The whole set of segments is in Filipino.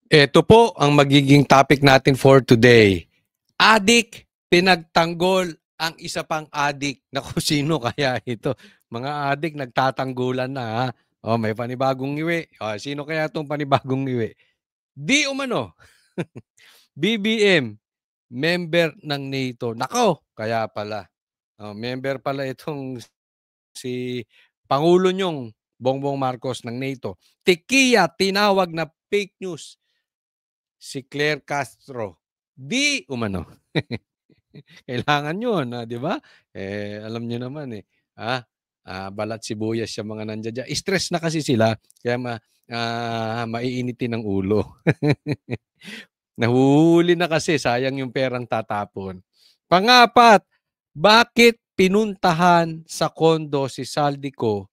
Ito po ang magiging topic natin for today. Adik, pinagtanggol ang isa pang adik. Naku, sino kaya ito? Mga adik nagtatanggulan na ha. Oh, may panibagong ngiwi. Oh, sino kaya itong panibagong ngiwi? Di umano. BBM, member ng NATO. Nako, kaya pala. Oh, member pala itong si Pangulo nyong Bongbong Marcos ng NATO. Tikiya, tinawag na fake news si Claire Castro. Di umano. Kailangan yun, di ba? Alam nyo naman balat sibuyas yung mga nandiyan dyan. Stress na kasi sila, kaya maiinitin ng ulo. Nahuhuli na kasi, sayang yung perang tatapon. Pangapat, bakit pinuntahan sa kondo si Saldico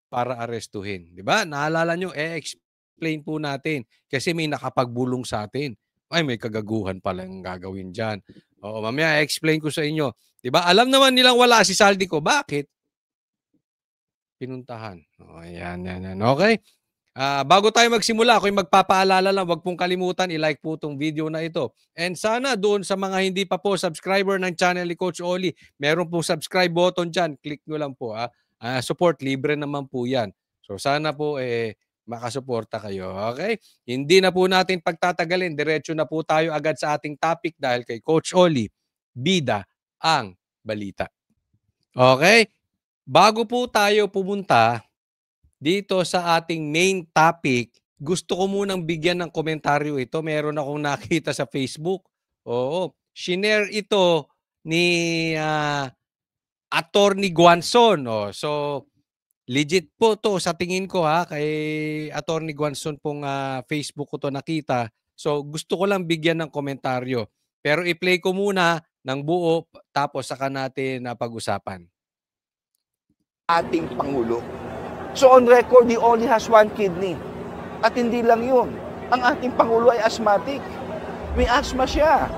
para arestuhin? Di ba? Naalala nyo, explain po natin. Kasi may nakapagbulong sa atin. Ay, may kagaguhan palang gagawin dyan. Oo, mamaya explain ko sa inyo. Di ba? Alam naman nilang wala si Saldico. Bakit? Pinuntahan. O, yan. Okay? Bago tayo magsimula, kung magpapaalala lang, wag pong kalimutan, i-like po itong video na ito. And sana doon sa mga hindi pa po subscriber ng channel ni Coach Oli, meron pong subscribe button dyan. Click nyo lang po. Support, libre naman po yan. So sana po makasuporta kayo. Okay? Hindi na po natin pagtatagalin. Diretso na po tayo agad sa ating topic dahil kay Coach Oli, bida ang balita. Okay? Bago po tayo pumunta dito sa ating main topic, gusto ko munang bigyan ng komentaryo ito. Meron akong nakita sa Facebook. Oo, shinare ito ni Attorney Guanzon. So, legit po to sa tingin ko kay Attorney Guanzon pong Facebook ko to nakita. So, gusto ko lang bigyan ng komentaryo. Pero i-play ko muna ng buo tapos saka natin pag-usapan. Ating Pangulo. So on record, he only has one kidney. At hindi lang yun. Ang ating Pangulo ay asthmatic. May asthma siya.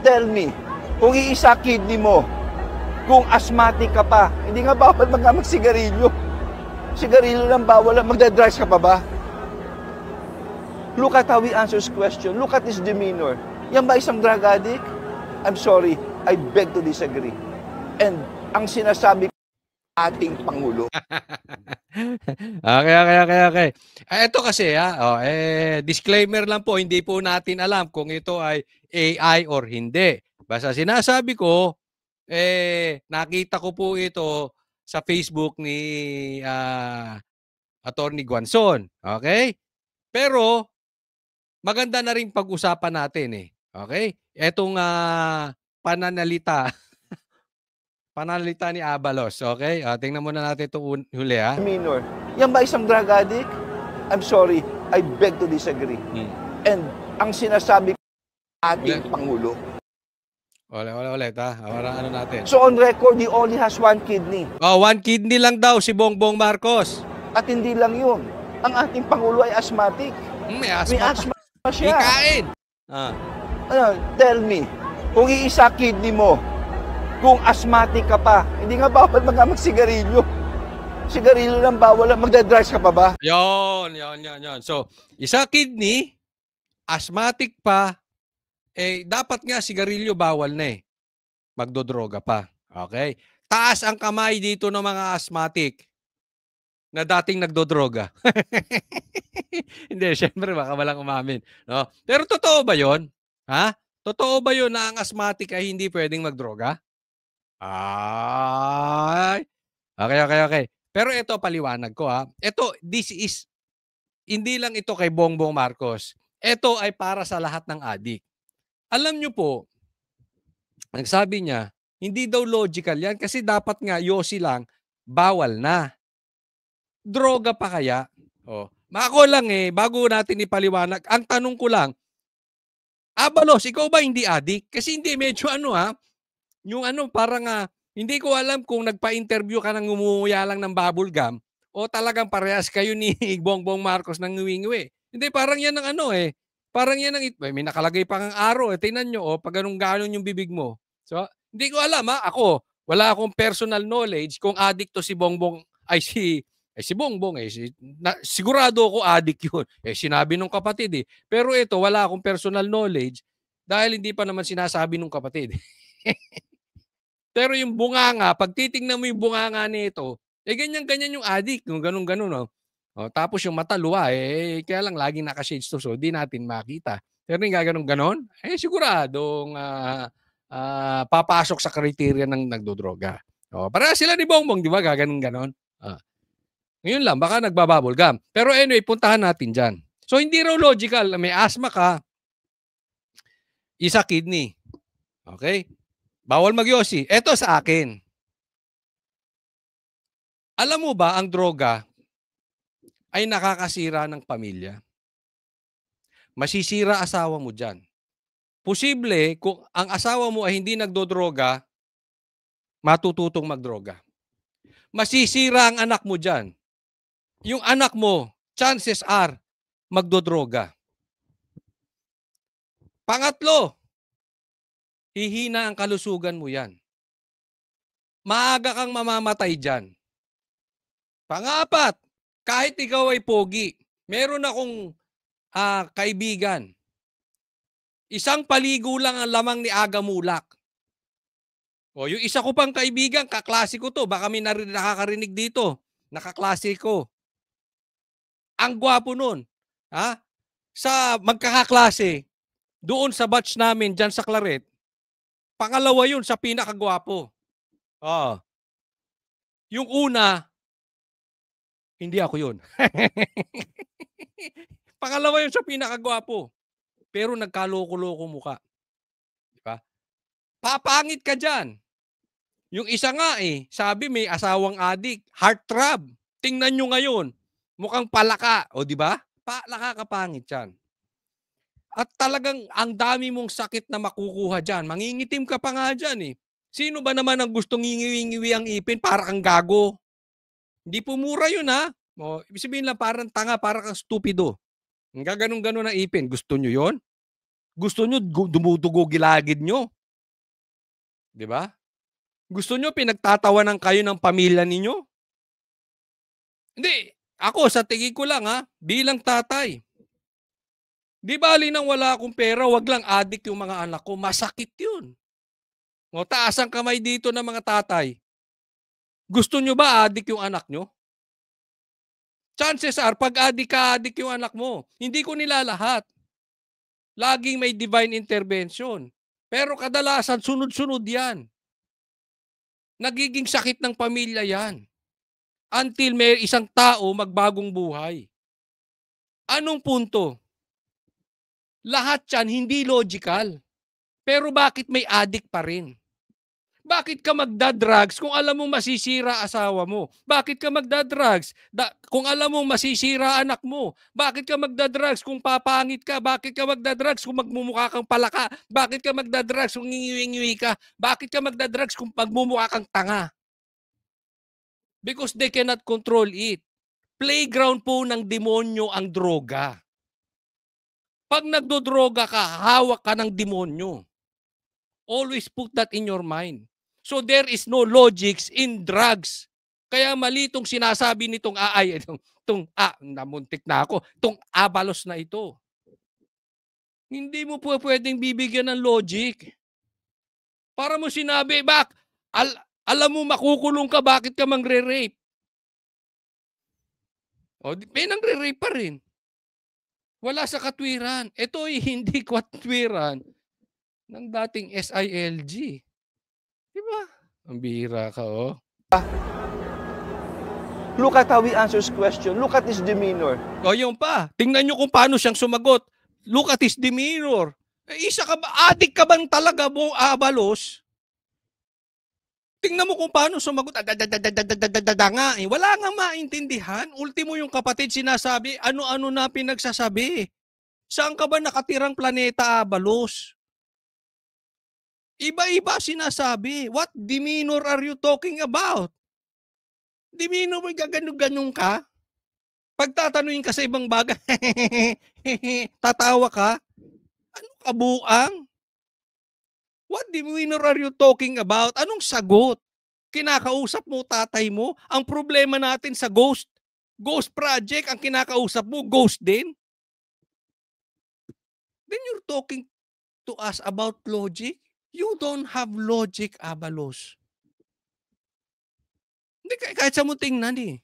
Tell me, kung iisa kidney mo, kung asthmatic ka pa, hindi nga bawal magsigarilyo. Sigarilyo lang bawal, magdadrives ka pa ba? Look at how he answers question. Look at his demeanor. Yan ba isang drug addict? I'm sorry, I beg to disagree. And ang sinasabi ating Pangulo. Okay. Ito kasi disclaimer lang po, hindi po natin alam kung ito ay AI or hindi. Basta sinasabi ko, nakita ko po ito sa Facebook ni Attorney Guanzon. Okay? Pero, maganda na rin pag-usapan natin Okay? Etong pananalita ni Abalos, okay? Tingnan muna natin itong huli Minor. Yan ba isang drug addict? I'm sorry, I beg to disagree. And ang sinasabi ating Pangulo. Ulit ano natin? So on record, he only has one kidney. One kidney lang daw si Bongbong Marcos. At hindi lang yun. Ang ating Pangulo ay asthmatic. May asthma siya. Ikain. Tell me, kung iisa kidney mo, kung asthmatic ka pa, hindi nga bawal magsigarilyo. Sigarilyo lang bawal, magdadrives ka pa ba? Yon. So, isa kidney, asthmatic pa, dapat nga sigarilyo bawal na magdodroga pa. Okay? Taas ang kamay dito ng mga asthmatic na dating nagdodroga. Hindi, syempre baka walang umamin. No? Pero totoo ba yon? Totoo ba yon na ang asthmatic ay hindi pwedeng magdroga? Okay. Pero ito, paliwanag ko this is, hindi lang ito kay Bongbong Marcos. Ito ay para sa lahat ng adik. Alam nyo po, nagsabi niya, hindi daw logical yan kasi dapat nga yosi lang, bawal na. Droga pa kaya? Ako lang bago natin ipaliwanag, ang tanong ko lang, Abalos, ikaw ba hindi adik? Kasi hindi, medyo yung parang hindi ko alam kung nagpa-interview ka ng ngumuya lang ng bubble gum o talagang parehas kayo ni Bongbong Marcos ng ngiwi-ngiwi. Hindi, parang yan ng parang yan ng, may nakalagay pa ng araw. Tingnan nyo, pag ganun yung bibig mo. So, hindi ko alam ako, wala akong personal knowledge kung addict to si Bongbong, ay si Si Bongbong, sigurado ako addict yun. Sinabi nung kapatid eh. Pero ito, wala akong personal knowledge dahil hindi pa naman sinasabi nung kapatid. Pero yung bunganga, pag titingnan mo yung bunganga nito, ganyan-ganyan yung addict, yung ganun-ganun. No? Tapos yung mata luwa, kaya lang laging naka-shades to, so di natin makita. Pero yung gaganon-ganon, siguradong papasok sa kriteria ng nagdodroga. Para sila ni Bongbong, di ba? Gaganon-ganon. Ngayon lang, baka nagbabubble gum. Pero anyway, puntahan natin dyan. So, hindi raw logical. May asthma ka, isa kidney. Okay? Bawal magyosi. Eto sa akin. Alam mo ba, ang droga ay nakakasira ng pamilya. Masisira asawa mo dyan. Posible, kung ang asawa mo ay hindi nagdodroga, matututong magdroga. Masisira ang anak mo dyan. Yung anak mo, chances are, magdodroga. Pangatlo, hihina ang kalusugan mo yan. Maaga kang mamamatay dyan. Pangapat, kahit ikaw ay pogi, meron akong kaibigan. Isang paligo lang ang lamang ni Aga Mulak. Yung isa ko pang kaibigan, kaklase ko to, baka may nakakarinig dito, nakaklase ko. Ang gwapo nun. Sa magkakaklase, doon sa batch namin dyan sa Claret, pangalawa yun sa pinakagwapo. Yung una, hindi ako yun. Pangalawa yun sa pinakagwapo. Pero nagkaloko-loko mukha. Diba? Papangit ka dyan. Yung isa nga sabi may asawang adik, heartthrob. Tingnan nyo ngayon, mukhang palaka. Di ba? Nakakapangit yan. At talagang ang dami mong sakit na makukuha dyan. Mangingitim ka pa nga dyan Sino ba naman ang gustong ngingiwi ang ipin para kang gago? Hindi po mura yun ibig sabihin lang parang tanga, para kang stupido. Ang gaganon-ganon ang ipin. Gusto nyo yon? Gusto nyo dumudugo gilagid nyo? Diba? Gusto nyo pinagtatawanan kayo ng pamilya ninyo? Hindi. Ako, sa tingin ko lang bilang tatay. Di bali nang wala akong pera, wag lang addict yung mga anak ko. Masakit yun. Taas ang kamay dito ng mga tatay. Gusto nyo ba addict yung anak nyo? Chances are, pag addict yung anak mo, hindi ko nilalahat. Laging may divine intervention. Pero kadalasan, sunod-sunod yan. Nagiging sakit ng pamilya yan. Until may isang tao magbagong buhay. Anong punto? Lahat yan hindi logical. Pero bakit may addict pa rin? Bakit ka magdadrugs kung alam mong masisira asawa mo? Bakit ka magdadrugs kung alam mong masisira anak mo? Bakit ka magdadrugs kung papangit ka? Bakit ka magdadrugs kung magmumukha kang palaka? Bakit ka magdadrugs kung ngingiwi ka? Bakit ka magdadrugs kung magmumukha kang tanga? Because they cannot control it. Playground po ng demonyo ang droga. Pag nagdodroga ka, hawak ka ng demonyo. Always put that in your mind. So there is no logics in drugs. Kaya mali itong sinasabi nitong namuntik na ako, itong Abalos na ito. Hindi mo po pwedeng bibigyan ng logic. Para mo sinabi, alam mo makukulong ka, bakit ka mangre-rape? May nangre-rape pa rin. Wala sa katwiran. Ito ay hindi katwiran ng dating SILG. Diba? Ang bihira ka, Look at how he answers question. Look at his demeanor. Yung pa. Tingnan nyo kung paano siyang sumagot. Look at his demeanor. Isa ka ba? Adik ka bang talaga, Abalos? Tingnan mo kung paano sumagot. Wala nga maintindihan. Ultimo yung kapatid sinasabi, ano-ano na pinagsasabi. Saan ka ba nakatirang planeta, Abalos? Iba-iba sinasabi. What demeanor are you talking about? Demeanor mo gaganon-ganon ka? Pagtatanungin ka sa ibang bagay, tatawa ka? Anong kabuang? What demeanor are you talking about? Anong sagot? Kinakausap mo tatay mo? Ang problema natin sa ghost, Ghost project ang kinakausap mo, ghost din. Then you're talking to us about logic. You don't have logic, Abalos. Hindi, kahit sa mo tingnan eh.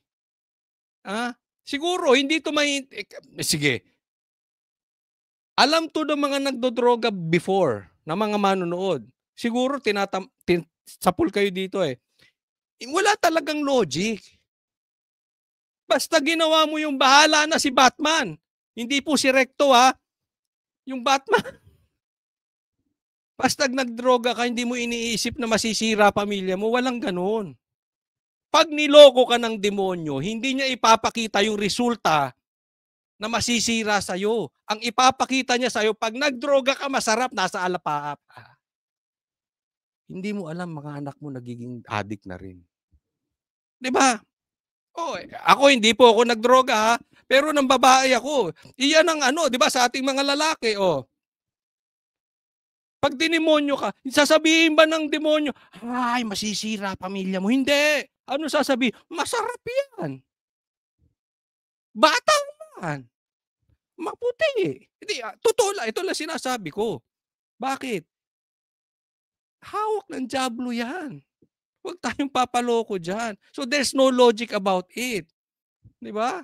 Siguro, hindi to sige. Alam to ng mga nagdodroga before, na mga manonood. Siguro, sapul kayo dito eh. Wala talagang logic. Basta ginawa mo yung bahala na si Batman. Hindi po si Recto yung Batman. Basta nagdroga ka, hindi mo iniisip na masisira pamilya mo, walang ganun. Pag niloko ka ng demonyo, hindi niya ipapakita yung resulta na masisira sa'yo. Ang ipapakita niya sa'yo, pag nagdroga ka, masarap, nasa alapaap. Hindi mo alam, mga anak mo nagiging addict na rin. Diba? Ako hindi po ako nagdroga pero nang babae ako. Iyan ang diba, sa ating mga lalaki, Pag dinemonyo ka, sasabihin ba ng demonyo, ay, masisira pamilya mo? Hindi. Ano sasabihin? Masarap yan. Bata man. Maputi. Hindi, totoo lang. Ito lang sinasabi ko. Bakit? Hawak ng diablo yan. Huwag tayong papaloko dyan. So there's no logic about it. Di ba?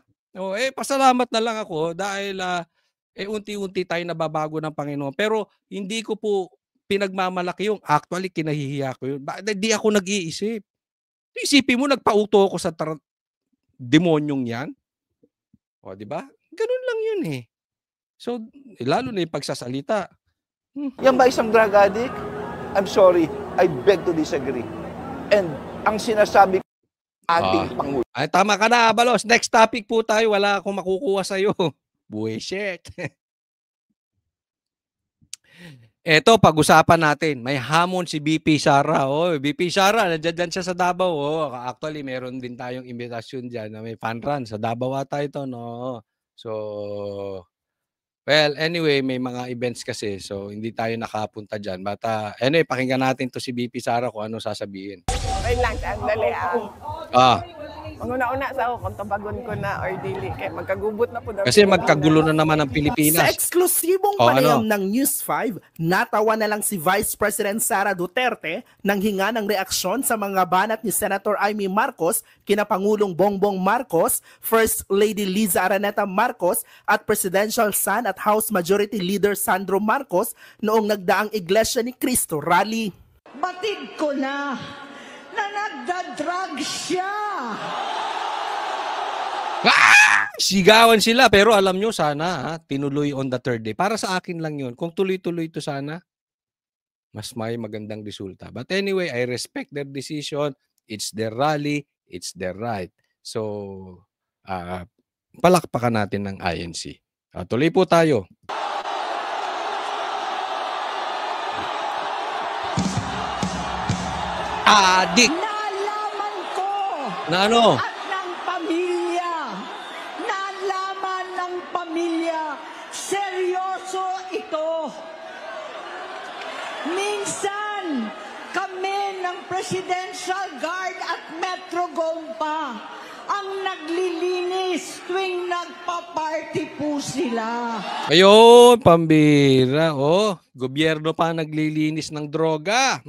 Pasalamat na lang ako dahil unti-unti tayo nababago ng Panginoon. Pero hindi ko po pinagmamalaki yung actually kinahihiya ko yun. Hindi ako nag-iisip. Isipin mo, nagpauto ako sa demonyong yan. Di ba? Ganun lang yun eh. So, lalo na yung pagsasalita. Yan ba isang drug addict? I'm sorry, I beg to disagree. And ang sinasabi ko, ating Pangulo. Ay, tama ka na, Abalos. Next topic po tayo. Wala akong makukuha sa'yo. Bullshit. Eto, pag-usapan natin. May hamon si BP Sara. BP Sara, nandiyan siya sa Davao. Actually, meron din tayong invitation dyan na may fan run. Sa Davao ata ito, no? So, well, anyway, may mga events kasi. So, hindi tayo nakapunta dyan. But, anyway, pakinggan natin to si BP Sara kung ano sasabihin. Wait lang, sandali Manguna-una sa ako kung tabagon ko na or dili. Kaya magkagubot na po daw. Kasi magkagulo na naman ang Pilipinas. Sa eksklusibong panayam ng News 5, natawa na lang si Vice President Sara Duterte nang hinga ng reaksyon sa mga banat ni Senator Amy Marcos, kina Pangulong Bongbong Marcos, First Lady Liza Araneta Marcos at Presidential Son at House Majority Leader Sandro Marcos noong nagdaang Iglesia ni Cristo rally. Batid ko na nagda-drug siya. Sigawan sila, pero alam nyo, sana tinuloy on the third day. Para sa akin lang yun. Kung tuloy-tuloy ito sana, mas may magandang resulta. But anyway, I respect their decision. It's their rally. It's their right. So, palakpakan natin ng INC. Tuloy po tayo. Adik! Nalaman ko! Na ano? At ng pamilya. Nalaman ng pamilya. Seryoso ito. Minsan, kami ng Presidential Guard at Metro Gompa ang naglilinis tuwing nagpa-party po sila. Ayun, pambira. Gobyerno pa naglilinis ng droga.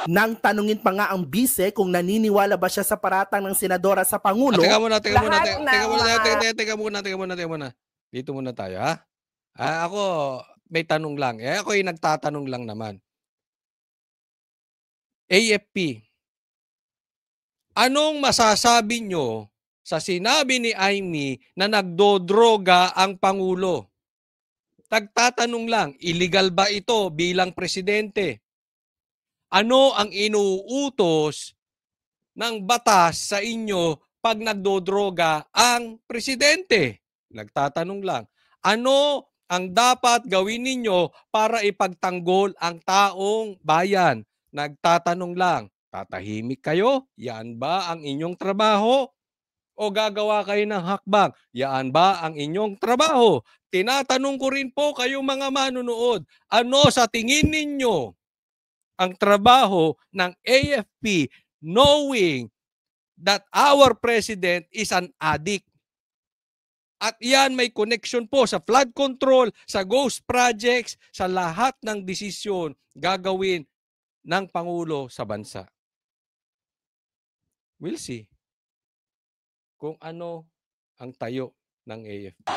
Nang tanungin pa nga ang bise kung naniniwala ba siya sa paratang ng senadora sa Pangulo. Teka muna. Dito muna tayo, ha? Ako, may tanong lang. Ako yung nagtatanong lang naman. AFP, anong masasabi nyo sa sinabi ni Amy na nagdodroga ang Pangulo? Nagtatanong lang, illegal ba ito bilang presidente? Ano ang inuutos ng batas sa inyo pag nagdodroga ang presidente? Nagtatanong lang. Ano ang dapat gawin ninyo para ipagtanggol ang taong bayan? Nagtatanong lang. Tatahimik kayo? Yan ba ang inyong trabaho? O gagawa kayo ng hakbang? Yan ba ang inyong trabaho? Tinatanong ko rin po kayong mga manunood. Ano sa tingin ninyo ang trabaho ng AFP knowing that our president is an addict. At yan may connection po sa flood control, sa ghost projects, sa lahat ng desisyon gagawin ng Pangulo sa bansa. We'll see kung ano ang tayo ng AFP.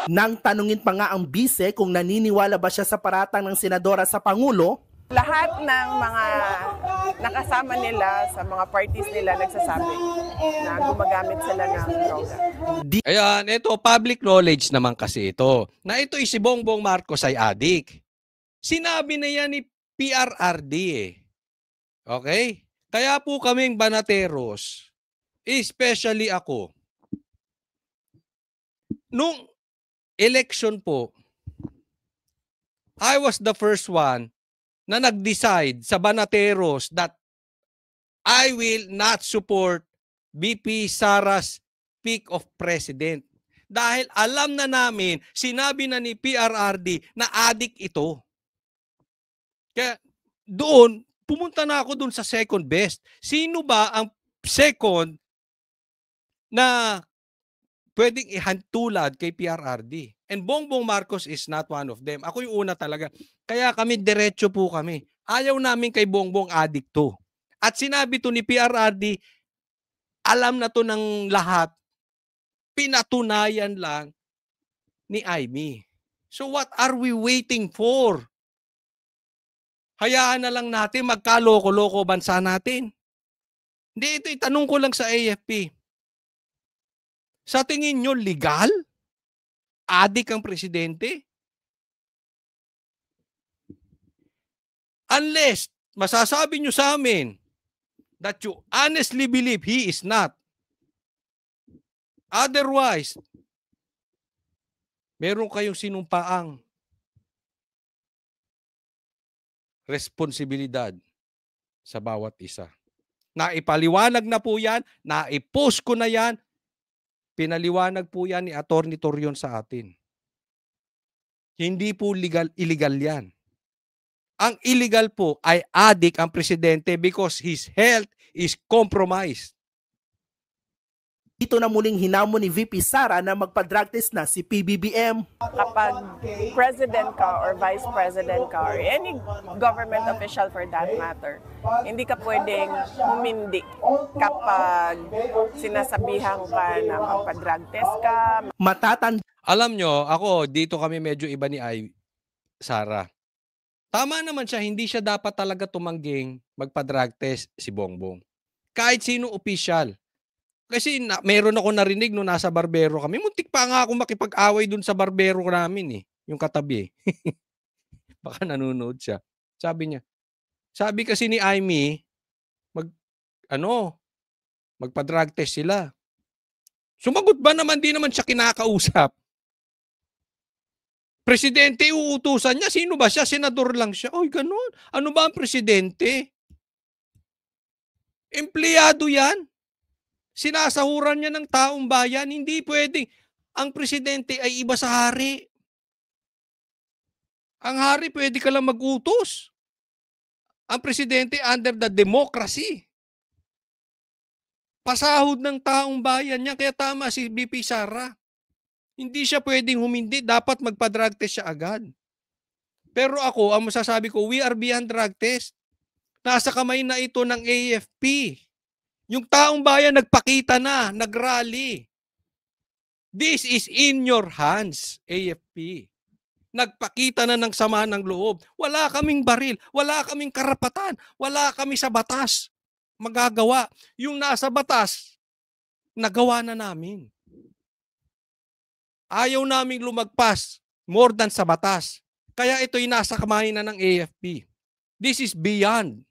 Nang tanungin pa nga ang bise kung naniniwala ba siya sa paratang ng senadora sa Pangulo, Lahat ng mga nakasama nila sa mga parties nila nagsasabi na gumagamit sila ng droga. Ayan, ito public knowledge naman kasi ito. Na ito si Bongbong Marcos ay adik. Sinabi na yan ni PRRD eh. Okay? Kaya po kaming banateros, especially ako, nung election po, I was the first one na nag-decide sa banateros that I will not support VP Sara's pick of president. Dahil alam na namin, sinabi na ni PRRD na adik ito. Kaya doon, pumunta na ako doon sa second best. Sino ba ang second na pwedeng ihantulad kay PRRD? And Bongbong Marcos is not one of them. Ako yung una talaga. Kaya kami, diretso po kami. Ayaw namin kay Bongbong adik to. At sinabi to ni PRRD, alam na to ng lahat, pinatunayan lang ni Amy. So what are we waiting for? Hayaan na lang natin magkaloko-loko bansa natin. Hindi, ito itanong ko lang sa AFP. Sa tingin nyo, legal? Adik ang presidente? Unless, masasabi nyo sa amin that you honestly believe he is not. Otherwise, meron kayong sinumpaang responsibilidad sa bawat isa. Naipaliwanag na po yan, naipost ko na yan, pinaliwanag po yan ni Atty. Torion sa atin. Hindi po illegal yan. Ang illegal po ay adik ang presidente because his health is compromised. Ito na muling hinamon ni VP Sara na magpa-drug test na si PBBM. Kapag president ka or vice president ka or any government official for that matter, hindi ka pwedeng humindi kapag sinasabihan ka na magpa-drug test ka. Alam nyo, ako, dito kami medyo iba ni Sara. Tama naman siya, hindi siya dapat talaga tumangging magpa-drug test si Bongbong. Kahit sino official. Kasi meron ako narinig nung nasa barbero kami. Muntik pa nga ako makipag-away dun sa barbero namin eh. Yung katabi. Baka nanonood siya. Sabi niya. Sabi kasi ni Amy, magpa-drug test sila. Sumagot ba naman, di naman siya kinakausap? Presidente, uutusan niya. Sino ba siya? Senador lang siya. Oy, ganun. Ano ba ang presidente? Empleyado yan. Sinasahuran niya ng taong bayan. Hindi pwedeng. Ang presidente ay iba sa hari. Ang hari pwede ka lang mag-utos. Ang presidente under the democracy. Pasahod ng taong bayan niya. Kaya tama si VP Sara. Hindi siya pwedeng humindi. Dapat magpa-drug test siya agad. Pero ako, ang masasabi ko, we are beyond drug test. Nasa kamay na ito ng AFP. Yung taong bayan nagpakita na, nagrally. This is in your hands, AFP. Nagpakita na ng sama ng loob. Wala kaming baril, wala kaming karapatan, wala kami sa batas magagawa. Yung nasa batas, nagawa na namin. Ayaw naming lumagpas more than sa batas. Kaya ito'y nasa kamay na ng AFP. This is beyond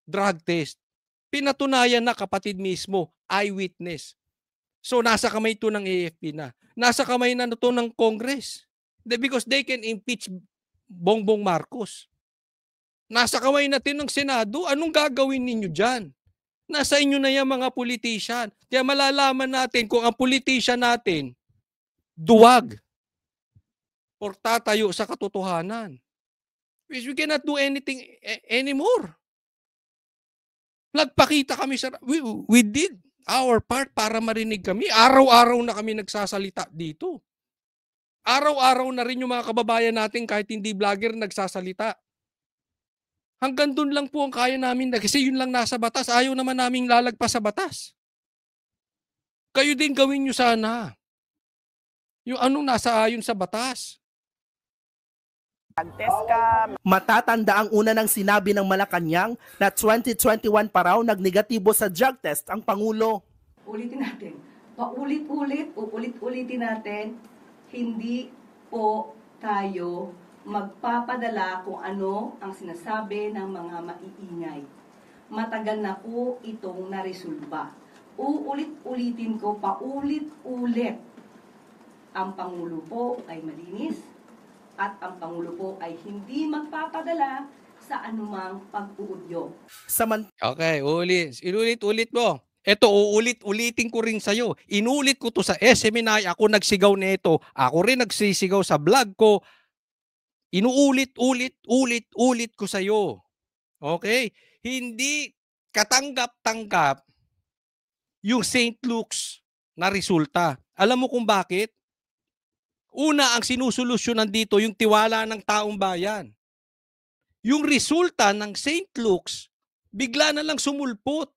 drug test. Pinatunayan na kapatid mismo, eyewitness. So nasa kamay ito ng AFP na. Nasa kamay na ito ng Congress. Because they can impeach Bongbong Marcos. Nasa kamay natin ng Senado. Anong gagawin ninyo dyan? Nasa inyo na yan mga politician. Kaya malalaman natin kung ang politician natin duwag or tatayo sa katotohanan. We cannot do anything anymore. Nagpakita kami sa... We did our part para marinig kami. Araw-araw na kami nagsasalita dito. Araw-araw na rin yung mga kababayan natin kahit hindi vlogger nagsasalita. Hanggang doon lang po ang kaya namin kasi yun lang nasa batas. Ayaw naman namin lalagpas sa batas. Kayo din gawin nyo sana. Yung anong nasa ayon sa batas. Mag-test ka. Matatanda ang una ng sinabi ng Malacanang na 2021 pa raw nagnegatibo sa drug test ang Pangulo. Ulitin natin. Uulit-ulitin natin. Hindi po tayo magpapadala kung ano ang sinasabi ng mga maiingay. Matagal na po itong naresolba. Uulit-ulitin ko paulit-ulit. Ang Pangulo po ay malinis at ang Pangulo po ay hindi magpapadala sa anumang pag-uudyok. Okay, inulit-ulit mo. Ito, uulit-ulitin ko rin sa'yo. Inulit ko to sa SMNI. Ako nagsigaw nito. Ako rin nagsisigaw sa vlog ko. Inuulit-ulit ko sa'yo. Okay? Hindi katanggap-tanggap yung St. Luke's na resulta. Alam mo kung bakit? Una, ang sinusolusyonan dito, yung tiwala ng taong bayan. Yung resulta ng St. Luke's, bigla na lang sumulpot.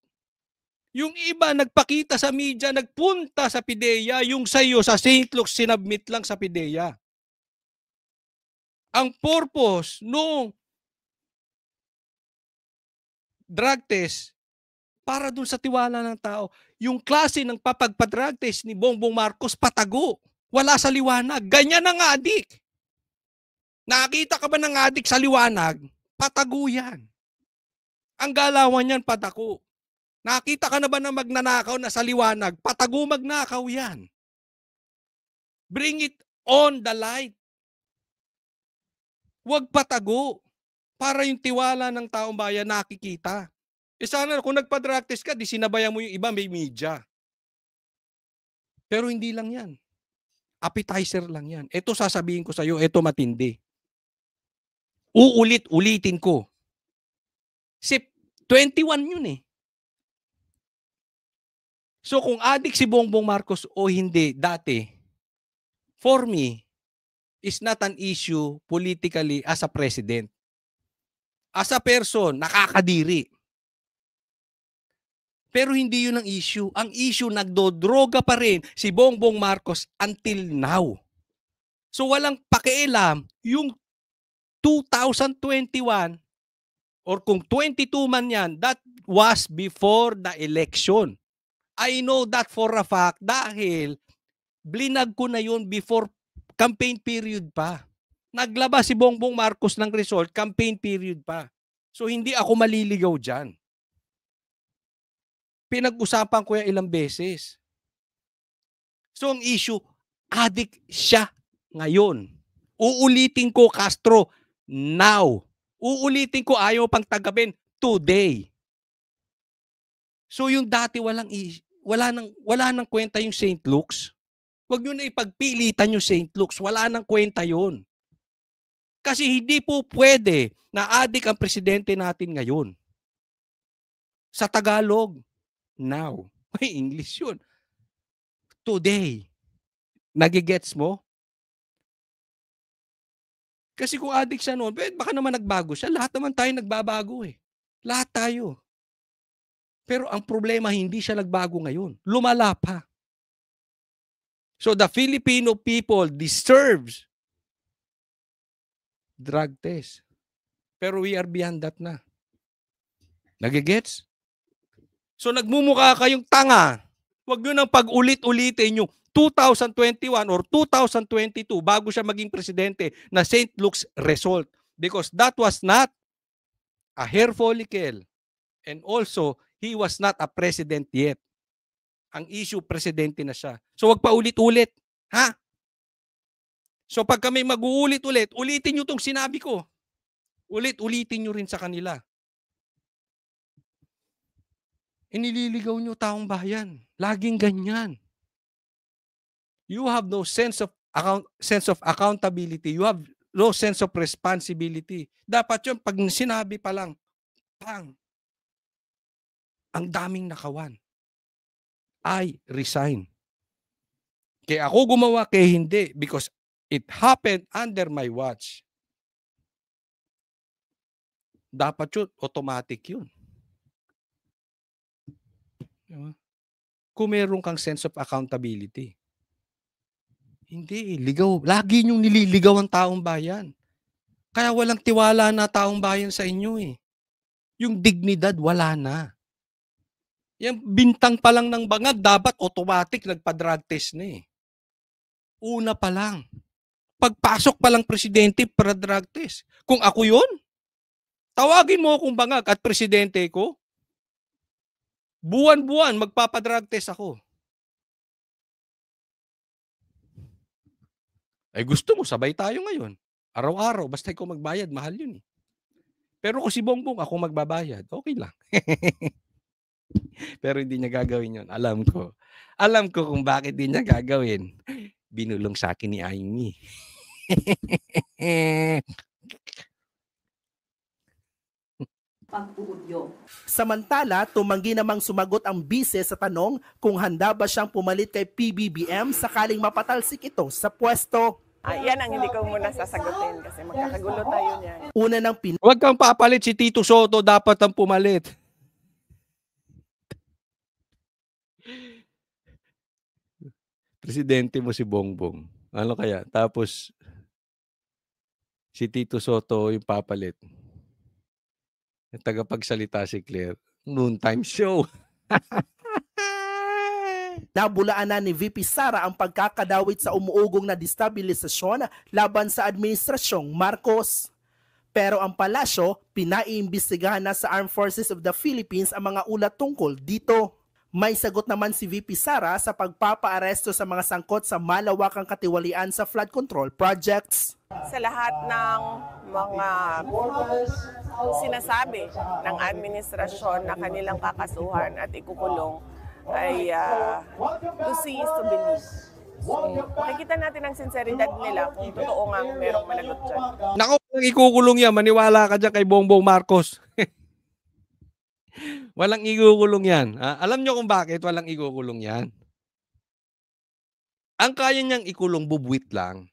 Yung iba nagpakita sa media, nagpunta sa PIDEA, yung sa'yo sa St. Luke's sinabmit lang sa PIDEA. Ang purpose nung drug test para dun sa tiwala ng tao, yung klase ng papagpa-drug test ni Bongbong Marcos patago. Wala sa liwanag. Ganyan ang adik. Nakita ka ba ng adik sa liwanag? Patago yan. Ang galawan yan, patako. Nakita ka na ba ng magnanakaw na sa liwanag? Patago magnakaw yan. Bring it on the light. Huwag patago para yung tiwala ng taong bayan nakikita. Sana kung nagpa-drug test ka, di sinabayan mo yung iba, may media. Pero hindi lang yan. Appetizer lang yan. Ito sasabihin ko sa iyo, ito matindi. Uulit-ulitin ko. 21 yun eh. So kung adik si Bongbong Marcos o hindi dati, for me, is not an issue politically as a president. As a person, nakakadiri. Pero hindi yun ang issue. Ang issue, nagdodroga pa rin si Bongbong Marcos until now. So walang pakialam yung 2021 or kung 22 man yan, that was before the election. I know that for a fact dahil blinag ko na yun before campaign period pa. Naglabas si Bongbong Marcos ng result, campaign period pa. So hindi ako maliligaw dyan. Pinag-usapan ko yan ilang beses. So ang issue, adik siya ngayon. Uulitin ko, Castro, now. Uulitin ko, ayaw pang tagabin, today. So yung dati wala nang kwenta yung St. Luke's. Huwag nyo na ipagpilitan yung St. Luke's. Wala nang kwenta yun. Kasi hindi po pwede na adik ang presidente natin ngayon. Sa Tagalog, now. May English yun. Today. Nagigets mo? Kasi kung adik siya noon, baka naman nagbago siya. Lahat naman tayo nagbabago eh. Lahat tayo. Pero ang problema, hindi siya nagbago ngayon. Lumala pa. So the Filipino people deserves drug test. Pero we are beyond that na. Nagigets? So nagmumukha kayong tanga. Huwag nyo nang pag-ulit-ulitin yung 2021 or 2022 bago siya maging presidente na St. Luke's result. Because that was not a hair follicle. And also, he was not a president yet. Ang issue, presidente na siya. So wag pa ulit-ulit. Ha? So pag kami mag-uulit-ulit, ulitin nyo itong sinabi ko. Ulit-ulitin nyo rin sa kanila. Inililigaw nyo taong bayan. Laging ganyan. You have no sense of accountability. You have no sense of responsibility. Dapat yun, pag sinabi pa lang, pang, ang daming nakawan. I resign. Kaya ako gumawa, kaya hindi. Because it happened under my watch. Dapat yun, automatic yun. Diba? Kung meron kang sense of accountability. Hindi, ligaw. Lagi niyong nililigaw ang taong bayan. Kaya walang tiwala na taong bayan sa inyo eh. Yung dignidad, wala na. Yung bintang pa lang ng bangag, dapat automatic nagpa-drug test na eh. Una pa lang. Pagpasok pa lang presidente para drug test. Kung ako yun, tawagin mo akong bangag at presidente ko, buwan-buwan magpapadrug test ako. Ay gusto mo, sabay tayo ngayon. Araw-araw, basta ikaw magbayad, mahal yun eh. Pero kung si Bongbong, ako magbabayad, okay lang. Pero hindi niya gagawin yun. Alam ko. Alam ko kung bakit hindi niya gagawin. Binulong sa akin ni Amy. Pag-uudyo. Samantala, tumanggi namang sumagot ang bise sa tanong kung handa ba siyang pumalit kay PBBM sakaling mapatalsik ito sa pwesto. Yan ang hindi ko muna sasagutin kasi magkakagulo tayo niyan. Una ng Huwag kang papalit, si Tito Soto dapat ang pumalit. Presidente mo si Bongbong. Ano kaya? Tapos si Tito Soto yung papalit. Yung tagapagsalita si Claire. Noontime show. Nabulaan na ni VP Sara ang pagkakadawit sa umuugong na destabilisasyon laban sa administrasyong Marcos. Pero ang palasyo, pinaiimbestigahan na sa Armed Forces of the Philippines ang mga ulat tungkol dito. May sagot naman si VP Sara sa pagpapaaresto sa mga sangkot sa malawakang katiwalian sa flood control projects. Sa lahat ng mga sinasabi ng administrasyon na kanilang kakasuhan at ikukulong ay to see is to believe. So, makikita natin ang sinseridad nila kung totoo nga merong managot dyan. Naku, walang ikukulong yan. Maniwala ka dyan kay Bongbong Marcos. Walang ikukulong yan. Alam nyo kung bakit walang ikukulong yan? Ang kaya niyang ikulong, bubwit lang.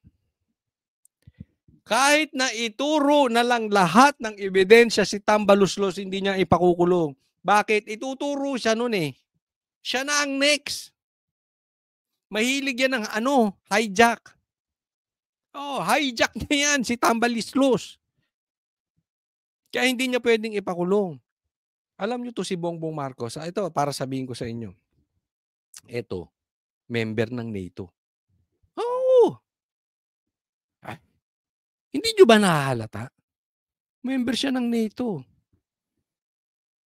Kahit na ituro na lang lahat ng ebidensya si Tambaluslos, hindi niya ipakukulong. Bakit? Ituturo siya nun eh. Siya na ang next. Mahilig yan ng hijack. Hijack niya yan si Tambaluslos. Kaya hindi niya pwedeng ipakulong. Alam niyo to si Bongbong Marcos. Ito, para sabihin ko sa inyo. Ito, member ng NATO. Oo. Hindi nyo ba nahahalata? Member siya ng NATO.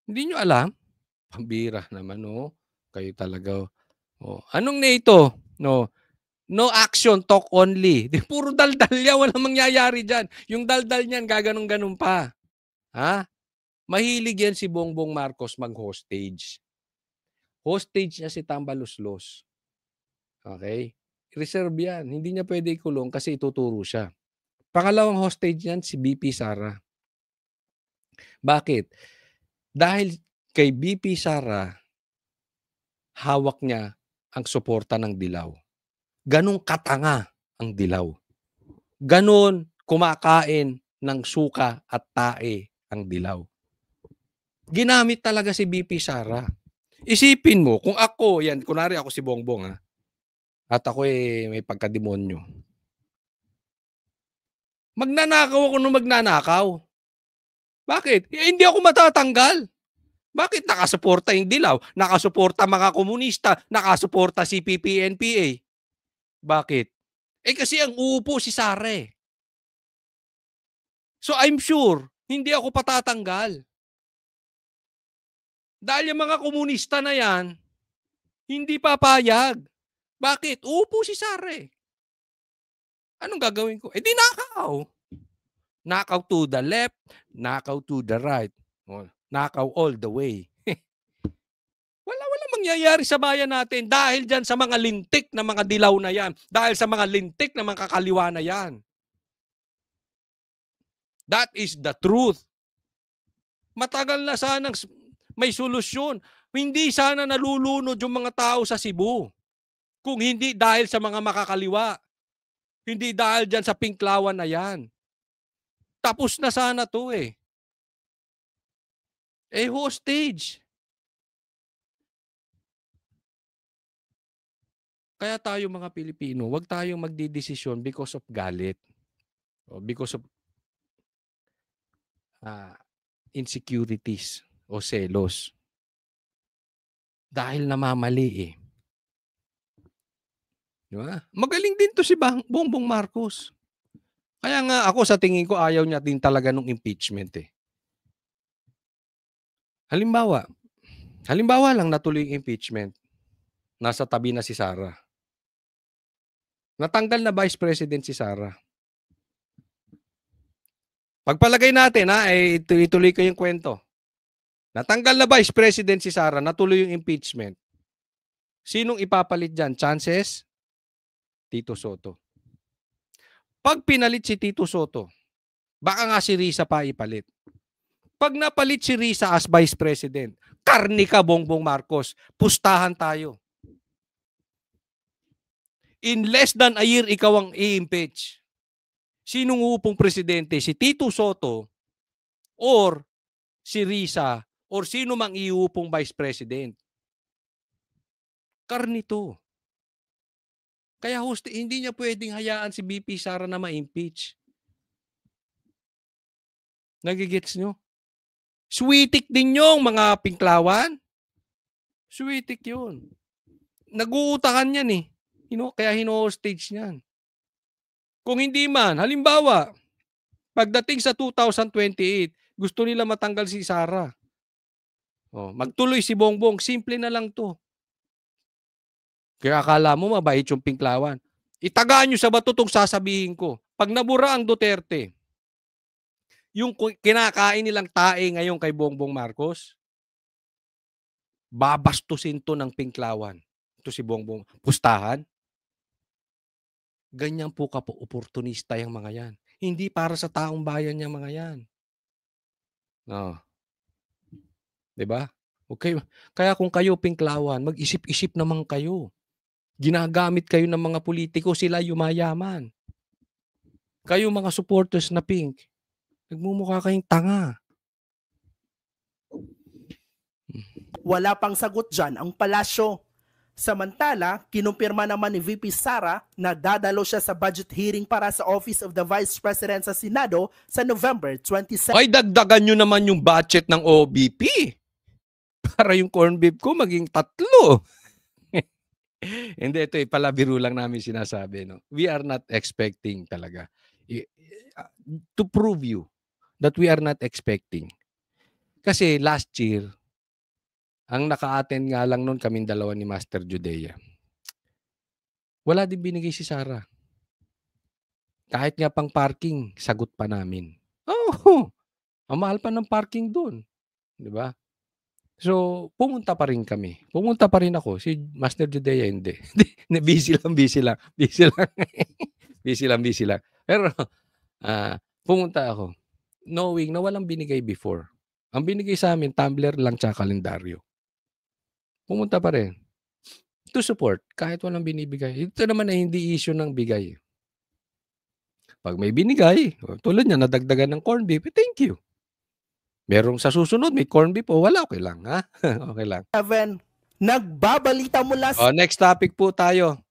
Hindi nyo alam? Pambira naman, Kayo talaga, Anong NATO? No action, talk only. Puro daldal yan, walang mangyayari dyan. Yung daldal niyan, gaganong-ganon pa. Mahilig yan si Bongbong Marcos mag-hostage. Hostage niya si Tambaluslos. Okay? Reserve yan. Hindi niya pwede ikulong kasi ituturo siya. Pangalawang hostage yan, si BP Sara. Bakit? Dahil kay BP Sara, hawak niya ang suporta ng Dilaw. Ganong katanga ang Dilaw. Ganon kumakain ng suka at tae ang Dilaw. Ginamit talaga si BP Sara. Isipin mo, kung ako, kunwari ako si Bongbong, at ako may pagkademonyo. Magnanakaw ako nung magnanakaw. Bakit? Hindi ako matatanggal. Bakit? Nakasuporta yung Dilaw, nakasuporta mga komunista, nakasuporta si PPNPA. Bakit? Kasi ang uupo si Sara. So I'm sure, hindi ako patatanggal. Dahil yung mga komunista na yan, hindi papayag. Bakit? Uupo si Sara. Anong gagawin ko? Di nakaw. Nakaw to the left, nakaw to the right. Nakaw all the way. Wala mangyayari sa bayan natin dahil dyan sa mga lintik na mga Dilaw na yan. Dahil sa mga lintik na mga kakaliwa na yan. That is the truth. Matagal na sanang may solusyon. Hindi sana nalulunod yung mga tao sa Cebu. Kung hindi dahil sa mga makakaliwa. Hindi dahil dyan sa pinklawan na yan. Tapos na sana to eh. Hostage. Kaya tayo mga Pilipino, wag tayong magdidesisyon because of galit. O because of insecurities o selos. Dahil namamali eh. Diba? Magaling din to si Bongbong Marcos. Kaya nga ako sa tingin ko ayaw niya din talaga nung impeachment eh. Halimbawa lang natuloy yung impeachment. Nasa tabi na si Sara. Natanggal na Vice President si Sara. Pagpalagay natin ituloy ko yung kwento. Natanggal na Vice President si Sara, natuloy yung impeachment. Sinong ipapalit dyan? Chances? Tito Soto. Pag pinalit si Tito Soto, baka nga si Risa pa ipalit. Pag napalit si Risa as Vice President, karni ka Bongbong Marcos, pustahan tayo. In less than a year, ikaw ang i-impeach. Sinong upong presidente? Si Tito Soto or si Risa or sino mang iupong Vice President? Karnito. Kaya hindi niya pwedeng hayaan si BP Sara na ma-impeach. Nagigets nyo? Sweetik din yung mga pinklawan. Sweetik yun. Nag-uutangan yan eh. Kaya hino-hostage niyan. Kung hindi man, halimbawa, pagdating sa 2028, gusto nila matanggal si Sara. Magtuloy si Bongbong, simple na lang to. Kaya akala mo mabait yung pinklawan. Itagaan nyo sa bato itong sasabihin ko. Pag nabura ang Duterte, yung kinakain nilang tae ngayon kay Bongbong Marcos, babastusin to ng pinklawan. Ito si Bongbong. Pustahan. Ganyan po oportunista yung mga yan. Hindi para sa taong bayan yung mga yan. No. Diba? Okay. Kaya kung kayo pinklawan, mag-isip-isip naman kayo. Ginagamit kayo ng mga politiko, sila yumayaman. Kayo mga supporters na pink, nagmumukha kayong tanga. Wala pang sagot dyan ang palasyo. Samantala, kinumpirma naman ni VP Sara na dadalo siya sa budget hearing para sa Office of the Vice President sa Senado sa November 27. Ay, dagdagan nyo naman yung budget ng OBP. Para yung corn beef ko maging 3. Hindi, ito palabiro lang namin sinasabi. No? We are not expecting talaga. To prove you that we are not expecting. Kasi last year, ang naka-attend nga lang noon kaming dalawa ni Master Judea. Wala din binigay si Sara. Kahit nga pang parking, sagot pa namin. Ang mahal pa ng parking doon. Di ba? So, pumunta pa rin kami. Pumunta pa rin ako. Si Master Judea hindi. busy lang. busy lang. Pero, pumunta ako. Knowing na walang binigay before. Ang binigay sa amin, tumbler lang tsaka kalendaryo. Pumunta pa rin. To support, kahit walang binibigay. Ito naman ay hindi issue ng bigay. Pag may binigay, tulad niya, nadagdagan ng corn beef, thank you. Merong sa susunod, may corn beef, wala, okay lang, ha? Okay lang. Evan, nagbabalita mula sa... Next topic po tayo.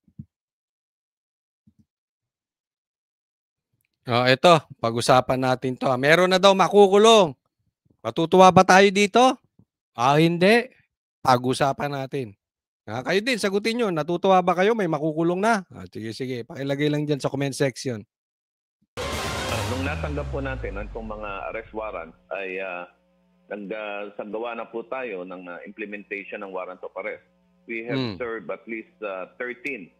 Ito, pag-usapan natin to. Meron na daw makukulong. Matutuwa ba tayo dito? Hindi. Pag-usapan natin. Kayo din, sagutin nyo. Natutuwa ba kayo? May makukulong na? Sige. Pakilagay lang dyan sa comment section. Nung natanggap po natin itong mga arrest warrant ay nagsagawa na po tayo ng implementation ng warrant of arrest. We have served at least 13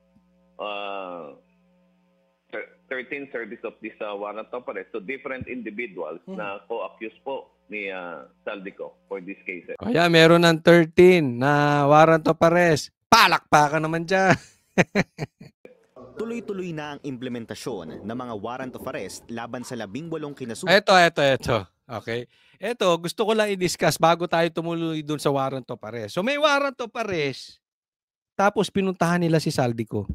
service of this warrant of arrest to different individuals na co-accused po ni Saldico for this case. Kaya meron ng 13 na warrant of arrest. Palakpakan naman dyan. Tuloy-tuloy na ang implementasyon ng mga warrant of arrest laban sa 18 kinasuhan. Ito. Okay? Eto, gusto ko lang i-discuss bago tayo tumuloy dun sa warrant of arrest. So may warrant of arrest, tapos pinuntahan nila si Saldico.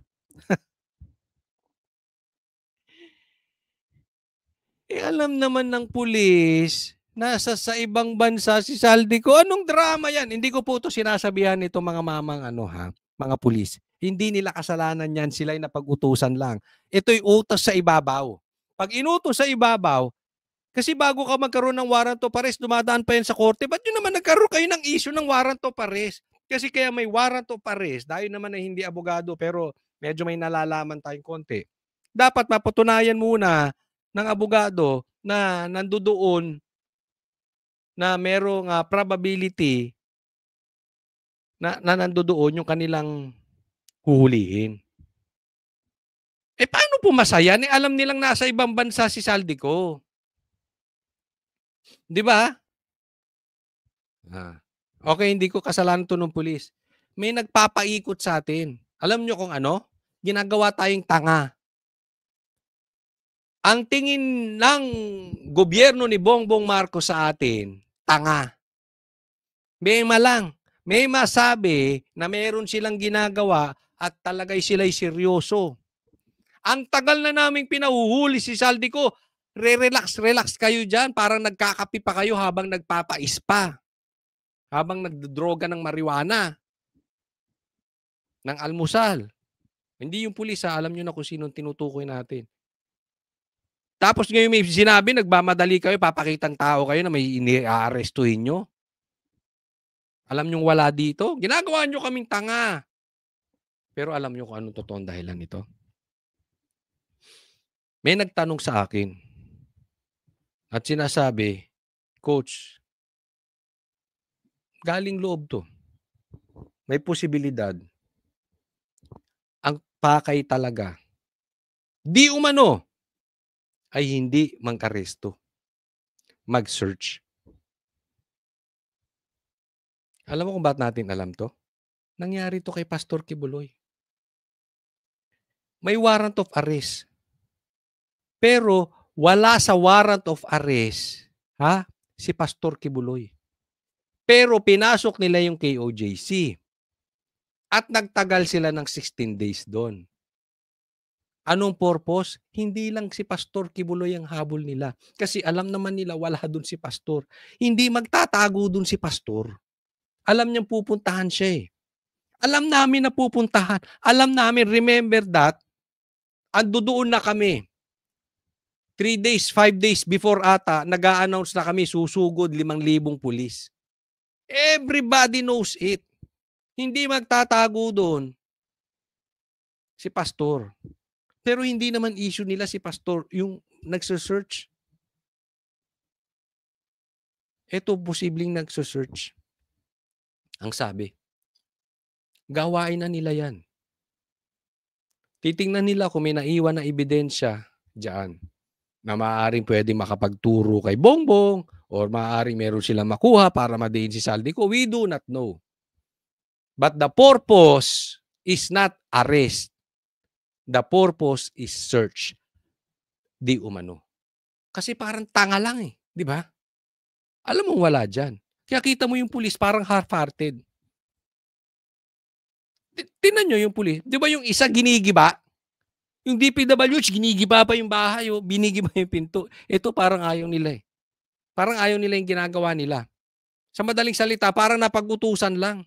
Alam naman ng pulis, nasa sa ibang bansa si Saldico. Anong drama yan? Hindi ko po ito sinasabihan nito mga mamang mga pulis. Hindi nila kasalanan yan, sila'y napag-utusan lang. Ito'y utos sa ibabaw. Pag inutos sa ibabaw, kasi bago ka magkaroon ng warrant of arrest, dumadaan pa yan sa korte. Ba't yun naman nagkaroon kayo ng issue ng warrant of arrest? Kasi kaya may warrant of arrest, dahil naman na hindi abogado pero medyo may nalalaman tayong konti. Dapat mapatunayan muna ng abogado na nandoon na merong probability na nandoon yung kanilang huhulihin. Paano pumasa yan? Alam nilang nasa ibang bansa si Saldico. Di ba? Okay, hindi ko kasalanan to ng pulis. May nagpapaikot sa atin. Alam nyo kung ano? Ginagawa tayong tanga. Ang tingin ng gobyerno ni Bongbong Marcos sa atin, tanga. May malang. May masabi na meron silang ginagawa at talagay sila'y seryoso. Ang tagal na naming pinahuhuli si Saldico. Relax kayo dyan. Parang nagkakapi pa kayo habang nagpapaispa. Habang nagdodroga ng marijuana. Ng almusal. Hindi yung pulis alam nyo na kung sino tinutukoy natin. Tapos ngayon may sinabi, nagmamadali kayo, papakitang tao kayo na may i-arrestuhin nyo. Alam nyo wala dito? Ginagawa nyo kaming tanga. Pero alam nyo kung anong totoong dahilan nito? May nagtanong sa akin at sinasabi, Coach, galing loob to. May posibilidad. Ang pakay talaga. Di umano ay hindi mangkaresto. Mag-search. Alam mo kung ba't natin alam to? Nangyari to kay Pastor Kibuloy. May warrant of arrest. Pero wala sa warrant of arrest si Pastor Kibuloy. Pero pinasok nila yung KOJC. At nagtagal sila ng 16 days doon. Anong purpose? Hindi lang si Pastor Kibuloy ang habol nila. Kasi alam naman nila wala doon si Pastor. Hindi magtatago doon si Pastor. Alam niyang pupuntahan siya eh. Alam namin na pupuntahan. Alam namin, remember that, ando doon na kami. 3 days, 5 days before ata, nag-a-announce na kami susugod 5,000 pulis. Everybody knows it. Hindi magtatago doon si Pastor. Pero hindi naman issue nila si Pastor, yung nagsesearch. Ito posibleng nagsesearch. Ang sabi, gawain na nila yan. Titingnan nila kung may naiwan na ebidensya dyan na maaaring pwede makapagturo kay Bongbong or maaaring meron silang makuha para madiin si Saldico. We do not know. But the purpose is not arrest. The purpose is search. Di umano. Kasi parang tanga lang eh. Di ba? Alam mo wala dyan. Kaya kita mo yung pulis parang half-hearted. Tingnan nyo yung pulis. Di ba yung isa ginigiba? Yung DPWH, ginigiba pa yung bahay. Binigiba yung pinto. Ito parang ayaw nila eh. Parang ayaw nila yung ginagawa nila. Sa madaling salita, parang napag-utusan lang.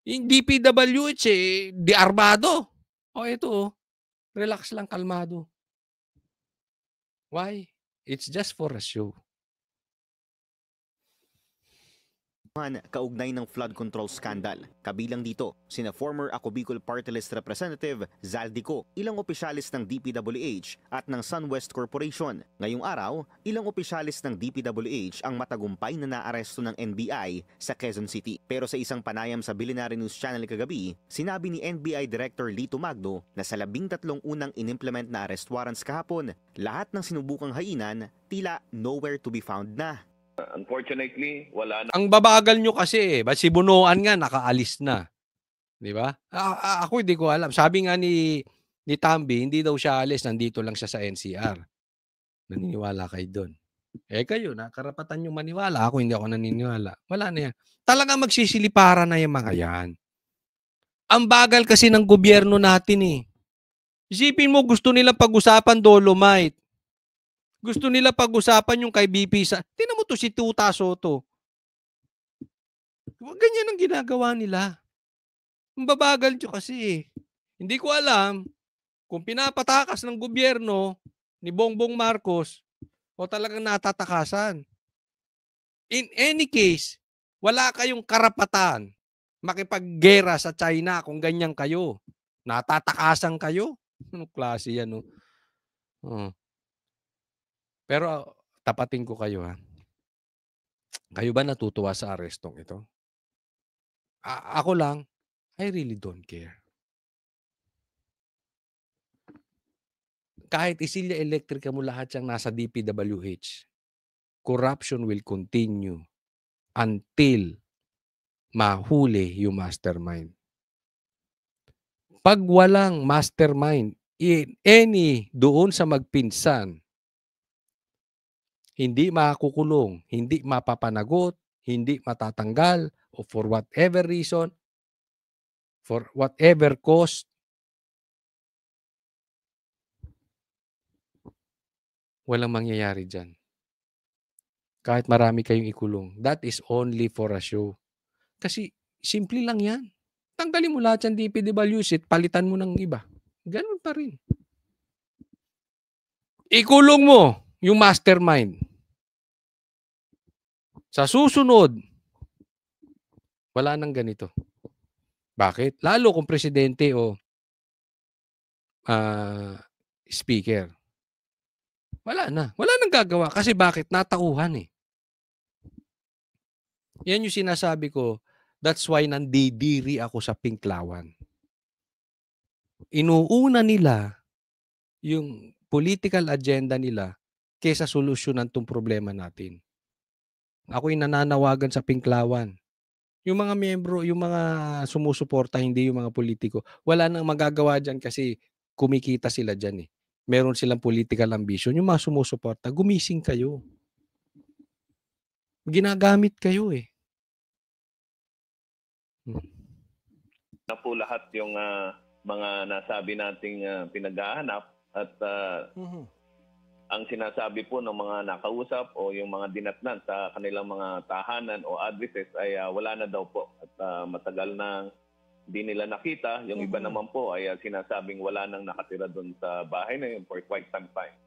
Yung DPWH di armado. Ito relax lang, kalmado. Why? It's just for a show. Kaugnay ng flood control scandal. Kabilang dito, sina former Ako Bicol Party List Representative Zaldico, ilang opisyalis ng DPWH at ng SunWest Corporation. Ngayong araw, ilang opisyalis ng DPWH ang matagumpay na naaresto ng NBI sa Quezon City. Pero sa isang panayam sa Billionaire News Channel kagabi, sinabi ni NBI Director Lito Magno na sa 13 unang inimplement na arrest warrants kahapon, lahat ng sinubukang hainan tila nowhere to be found na. Unfortunately, wala na. Ang babagal nyo kasi Ba't si Bunuan nga nakaalis na. Di ba? Ako hindi ko alam. Sabi nga ni Tambi, hindi daw siya alis, nandito lang siya sa NCR. Naniniwala kayo doon. Kayo na, karapatan nyo maniwala. Ako hindi ako naniniwala. Wala na yan. Talagang magsisiliparan na yung mga yan. Ang bagal kasi ng gobyerno natin eh. Isipin mo, gusto nila pag-usapan Dolomite. Gusto nila pag-usapan yung kay BP sa... Tingnan mo to si Tuta Soto. Ganyan ang ginagawa nila. Ang babagal nyo kasi eh. Hindi ko alam kung pinapatakas ng gobyerno ni Bongbong Marcos o talagang natatakasan. In any case, wala kayong karapatan makipaggera sa China kung ganyan kayo. Natatakasan kayo. Anong klase yan, no? Pero tapatin ko kayo, ha? Kayo ba natutuwa sa arestong ito? Ako lang, I really don't care. Kahit isilya elektrika mo lahat siyang nasa DPWH, corruption will continue until mahuli yung mastermind. Pag walang mastermind, doon sa magpinsan, hindi makakukulong, hindi mapapanagot, hindi matatanggal, o for whatever reason, for whatever cost, walang mangyayari dyan. Kahit marami kayong ikulong. That is only for a show. Kasi simple lang yan. Tanggalin mo lahat yung DPWH, palitan mo ng iba. Ganun pa rin. Ikulong mo yung mastermind. Sa susunod, wala nang ganito. Bakit? Lalo kung presidente o speaker. Wala na. Wala nang gagawa. Kasi bakit? Natauhan eh. Yan yung sinasabi ko. That's why nandidiri ako sa Pinklawan. Inuuna nila yung political agenda nila kaysa solusyonan tong problema natin. Ako'y nananawagan sa Pinklawan. Yung mga miyembro, yung mga sumusuporta, hindi yung mga politiko, wala nang magagawa dyan kasi kumikita sila dyan eh. Meron silang political ambition. Yung mga sumusuporta, gumising kayo. Ginagamit kayo eh. Na po lahat yung mga nasabi nating pinaghahanap at ang sinasabi po ng mga nakausap o yung mga dinatnan sa kanilang mga tahanan o addresses ay wala na daw po at matagal na hindi nila nakita. Yung iba naman po ay sinasabing wala nang nakatira doon sa bahay na yun for quite some time.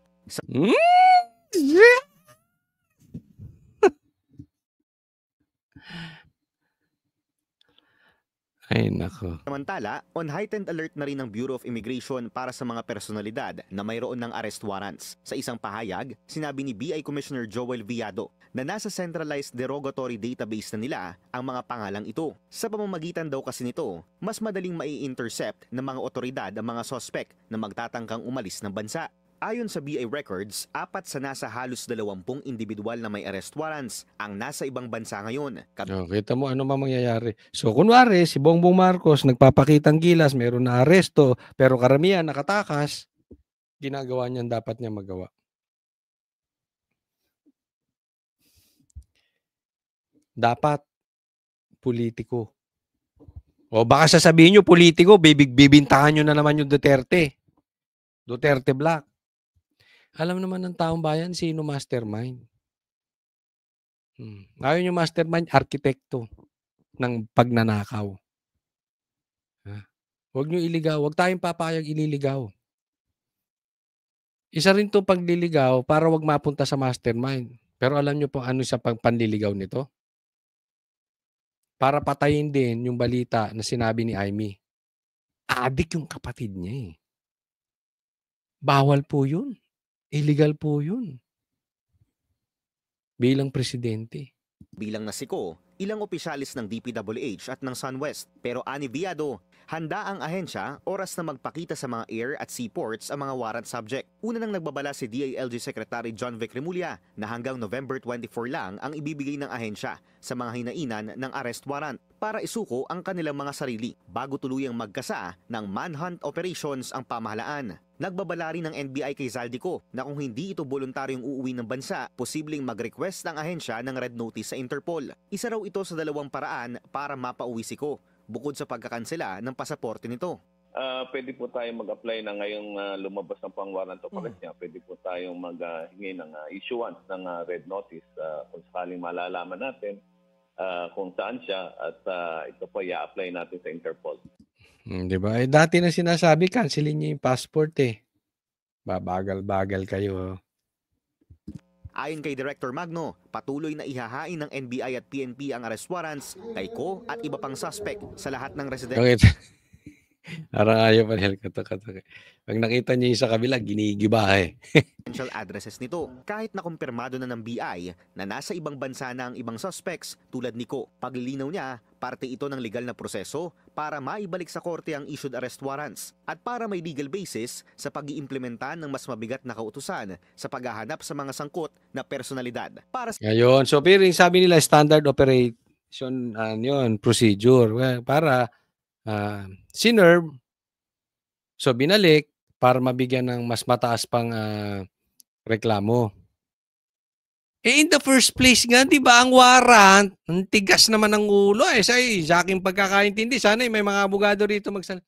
Ay, nako. Samantala, on heightened alert na rin ng Bureau of Immigration para sa mga personalidad na mayroon ng arrest warrants. Sa isang pahayag, sinabi ni BI Commissioner Joel Villado na nasa centralized derogatory database na nila ang mga pangalang ito. Sa pamamagitan daw kasi nito, mas madaling mai-intercept ng mga otoridad ang mga suspect na magtatangkang umalis ng bansa. Ayon sa BI records, 4 sa nasa halos 20 individual na may arrest warrants ang nasa ibang bansa ngayon. Kita mo ano mangyayari. So kunwari, si Bongbong Marcos nagpapakitang gilas, meron na aresto, pero karamihan nakatakas, ginagawa niyan dapat niya magawa. Dapat politiko. O baka sasabihin nyo, politiko, bibintahan nyo na naman yung Duterte. Duterte Black. Alam naman ng taong bayan sino mastermind. Ngayon yung mastermind, arkitekto ng pagnanakaw. Huwag nyo iligaw. Huwag tayong papayag ililigaw. Isa rin to pagliligaw para wag mapunta sa mastermind. Pero alam nyo po ano sa panliligaw nito? Para patayin din yung balita na sinabi ni Amy. Adik yung kapatid niya eh. Bawal po yun. Illegal po yun. Bilang presidente. Bilang nasiko, ilang opisyalis ng DPWH at ng SunWest. Pero ani Villado, Handa ang ahensya oras na magpakita sa mga air at seaports ang mga warrant subject. Una nang nagbabala si DILG Secretary John Vic Remulla na hanggang November 24 lang ang ibibigay ng ahensya sa mga hinainan ng arrest warrant para isuko ang kanilang mga sarili bago tuluyang magkasa ng manhunt operations ang pamahalaan. Nagbabala rin ng NBI kay Zaldico na kung hindi ito voluntaryong uuwi ng bansa, posibleng mag-request ang ahensya ng red notice sa Interpol. Isa raw ito sa dalawang paraan para mapauwi si Ko, bukod sa pagkakansela ng pasaporte nito. Pwede po tayong mag-apply na ngayong lumabas ng pang-warrant of arrest niya. Pwede po tayong maghingi ng issuance ng red notice kung sakaling malalaman natin kung saan siya at ito po i-apply natin sa Interpol. Di ba? Dati na sinasabi, cancelin niyo yung passport eh. Babagal-bagal kayo. Ayon kay Director Magno, patuloy na ihahain ng NBI at PNP ang arrest warrants kay Ko at iba pang suspect sa lahat ng residensya. Parang ayaw pa nila katak-katak. Pag nakita niyo yung sa kabila, ginigiba eh. Potential addresses nito, kahit na kumpirmado na ng BI na nasa ibang bansa na ang ibang suspects tulad ni Ko. Paglilinaw niya, parte ito ng legal na proseso para maibalik sa korte ang issued arrest warrants at para may legal basis sa pag-iimplementa ng mas mabigat na kautusan sa paghahanap sa mga sangkot na personalidad. Ngayon, so piring sabi nila standard operation yun, procedure. Well, para sinerve, so binalik para mabigyan ng mas mataas pang reklamo. In the first place nga, di ba, ang warrant, ang tigas naman ng ulo. Sa aking pagkakaintindi, sana may mga abogado rito magsalita.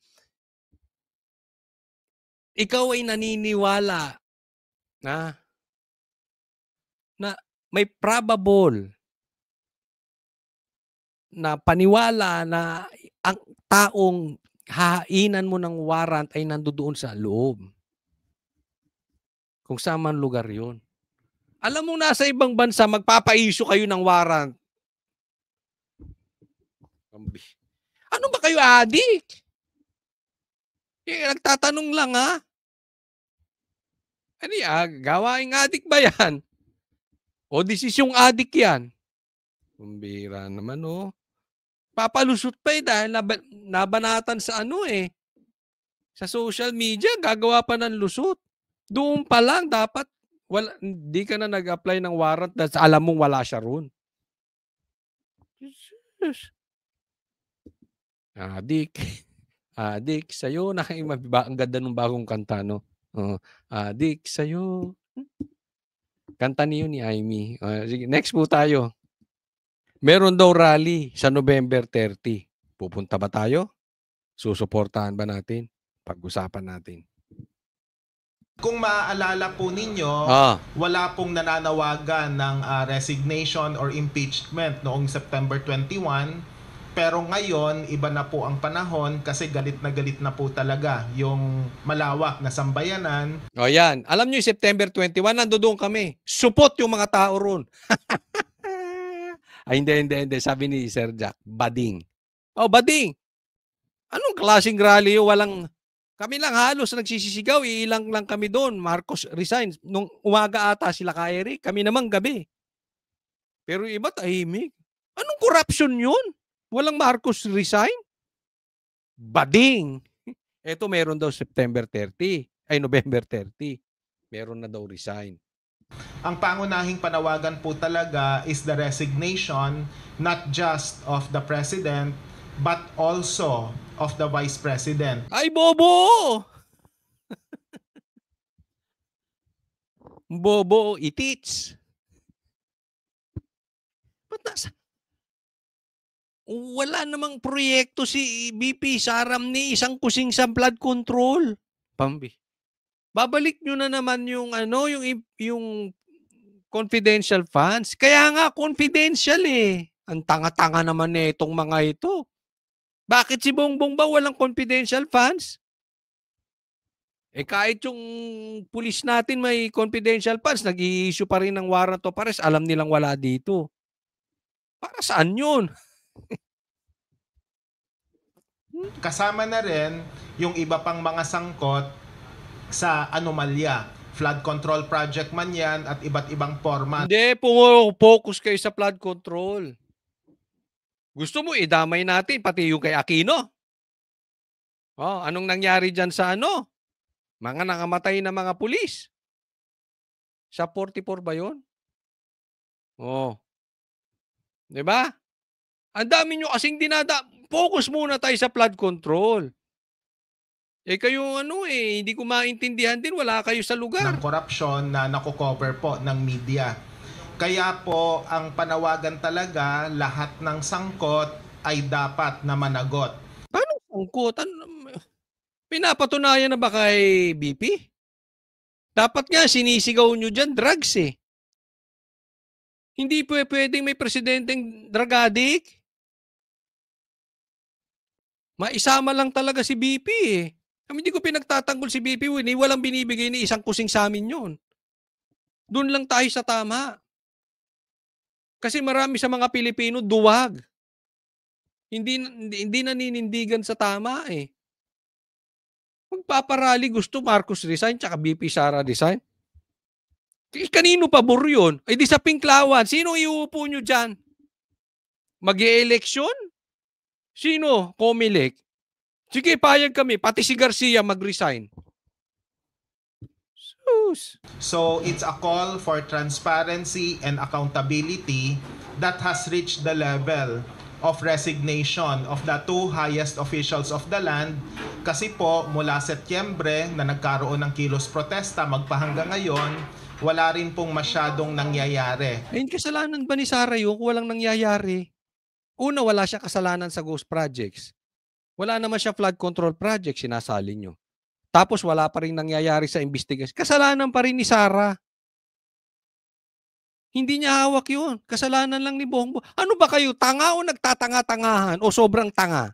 Ikaw ay naniniwala na may probable na paniwala na ang taong hahainan mo ng warrant ay nandoon sa loob. Kung saan man lugar yun. Alam mo, nasa ibang bansa, magpapa-issue kayo ng warrant. Ano ba kayo, adik? Nagtatanong lang, ha? Ano yan? Gawaing adik ba yan? O desisyong adik yan? Kumbira naman, oh. Papalusot pa dahil nabanatan sa sa social media, gagawa pa ng lusot. Doon pa lang dapat hindi ka na nag-apply ng warrant dahil alam mong wala siya roon. Adik, sa'yo na ang ganda ng bagong kanta, no? Adik, sa'yo. Kanta niyo ni Aimee. Sige, next po tayo. Meron daw rally sa November 30. Pupunta ba tayo? Susuportahan ba natin? Pag-usapan natin. Kung maaalala po ninyo, wala pong nananawagan ng resignation or impeachment noong September 21. Pero ngayon, iba na po ang panahon kasi galit na po talaga yung malawak na sambayanan. O yan. Alam nyo yung September 21, nandoon kami. Support yung mga tao roon. Ay, hindi. Sabi ni Sir Jack, bading. Bading. Anong klaseng rally yun? Kami lang halos nagsisisigaw. Ilang lang kami doon. Marcos resigns. Nung umaga ata sila ka Eric, kami naman gabi. Pero iba tahimik. Anong corruption yun? Walang Marcos resign? Bading. Eto meron daw November 30. Meron na daw resign. Ang pangunahing panawagan po talaga is the resignation not just of the President but also of the Vice President. Ay, bobo! Bobo, itits. Ba't wala namang proyekto si BP Saram ni isang kusing sa flood control. Pambi. Babalik nyo na naman yung yung confidential funds. Kaya nga confidential eh. Ang tanga-tanga naman itong mga ito. Bakit si Bongbong ba walang confidential funds? Kahit yung pulis natin may confidential funds, nag-i-issue pa rin ng warrant of arrest, alam nilang wala dito. Para saan yun? Kasama na rin yung iba pang mga sangkot sa anomalya. Flood control project man yan at iba't ibang format. Hindi, focus kayo sa flood control. Gusto mo idamay natin pati yung kay Aquino? Oh, anong nangyari dyan sa ano? Mga nangamatay na mga pulis. Sa 44 ba yun? Oh. 'Di ba? Ang dami nyo kasing focus muna tayo sa flood control. Eh kayo hindi ko maintindihan din, wala kayo sa lugar. Ng korupsyon na nakocover po ng media. Kaya po, ang panawagan talaga, lahat ng sangkot ay dapat na managot. Paano sangkot? Pinapatunayan na ba kay BP? Dapat nga sinisigaw nyo dyan, drugs eh. Hindi pwedeng may presidenteng drug addict. Maisama lang talaga si BP eh. Hindi ko pinagtatanggol si BP, walang binibigay ni isang kusing sa amin yun. Doon lang tayo sa tama. Kasi marami sa mga Pilipino duwag. Hindi naninindigan sa tama eh. Magpaparali gusto Marcos resign tsaka BP Sara resign. Kanino pabor yun? Ay di sa Pinklawan. Sino iuupo nyo dyan? Mag-e-eleksyon? Sino? Comelec? Sige, payag kami. Pati si Garcia mag-resign. So, it's a call for transparency and accountability that has reached the level of resignation of the two highest officials of the land. Kasi po, mula Setyembre na nagkaroon ng kilos protesta, magpahanggang ngayon, wala rin pong masyadong nangyayari. Ayun, kasalanan ba ni Sara yung walang nangyayari? Una, wala siya kasalanan sa ghost projects. Wala naman siya flood control project, sinasali nyo. Tapos wala pa rin nangyayari sa investigation. Kasalanan pa rin ni Sara. Hindi niya hawak yun. Kasalanan lang ni Bongbong. Ano ba kayo? Tanga o nagtatanga-tangahan? O sobrang tanga?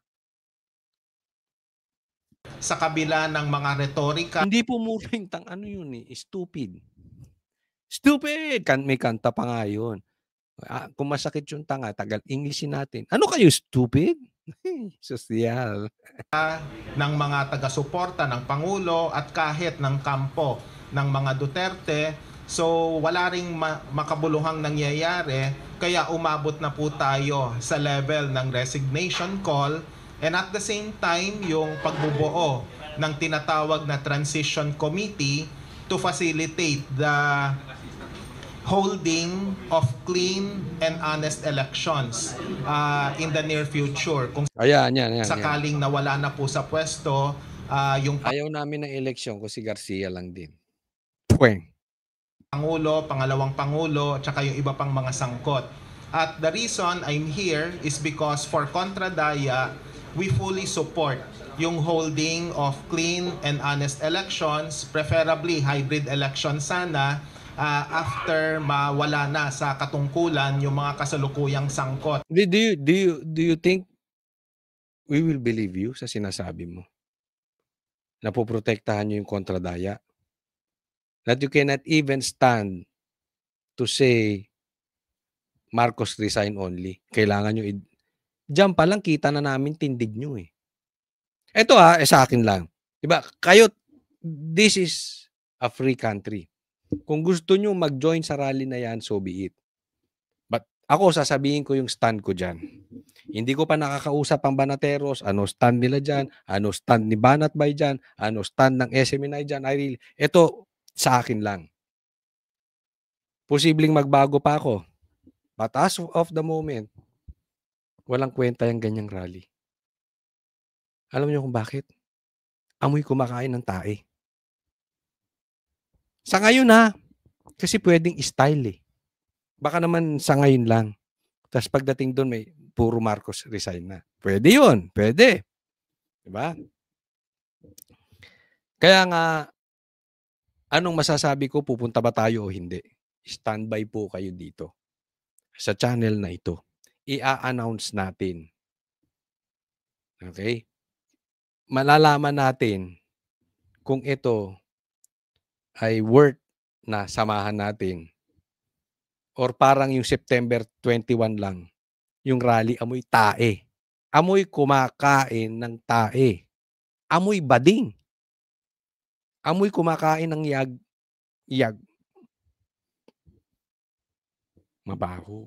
Sa kabila ng mga retorika. Hindi po muna yung stupid. Stupid! May kanta pa nga yun. Kung masakit yung tanga, tagal Englishin natin. Ano kayo, stupid? Sosyal. Ng mga taga-suporta ng Pangulo at kahit ng kampo ng mga Duterte. So wala ring makabuluhang nangyayari, kaya umabot na po tayo sa level ng resignation call, and at the same time yung pagbubuo ng tinatawag na transition committee to facilitate the holding of clean and honest elections in the near future. Kung sakaling nawala na po sa pwesto, yung ayaw namin ng eleksyon kung si Garcia lang din. Puweng. Pangulo, pangalawang Pangulo, at saka yung iba pang mga sangkot. At the reason I'm here is because for Contra Daya, we fully support yung holding of clean and honest elections, preferably hybrid election sana, after mawala na sa katungkulan yung mga kasalukuyang sangkot. Do you think we will believe you sa sinasabi mo? Na poprotektahan nyo yung Contra Daya? That you cannot even stand to say Marcos resign only. Kailangan nyo diyan pa lang kita na namin tindig nyo eh. Ito sa akin lang. Diba? Kayo, this is a free country. Kung gusto nyo mag-join sa rally na yan, so be it. But ako, sasabihin ko yung stand ko dyan. Hindi ko pa nakakausap ang Banateros, ano stand nila dyan, ano stand ni Banatbay dyan, ano stand ng SMNI dyan. Ito, sa akin lang. Posibleng magbago pa ako. But as of the moment, walang kwenta yung ganyang rally. Alam niyo kung bakit? Amoy kumakain ng tae. Sa ngayon kasi pwedeng style eh. Baka naman sa ngayon lang. Tapos pagdating doon may puro Marcos resign na. Pwede yun. Pwede. Diba? Kaya nga, anong masasabi ko, pupunta ba tayo o hindi? Standby po kayo dito. Sa channel na ito. I-a-announce natin. Okay? Malalaman natin kung ito ay worth na samahan natin. Or parang yung September 21 lang, yung rally amoy tae. Amoy kumakain ng tae. Amoy bading. Amoy kumakain ng yag. Mabaho.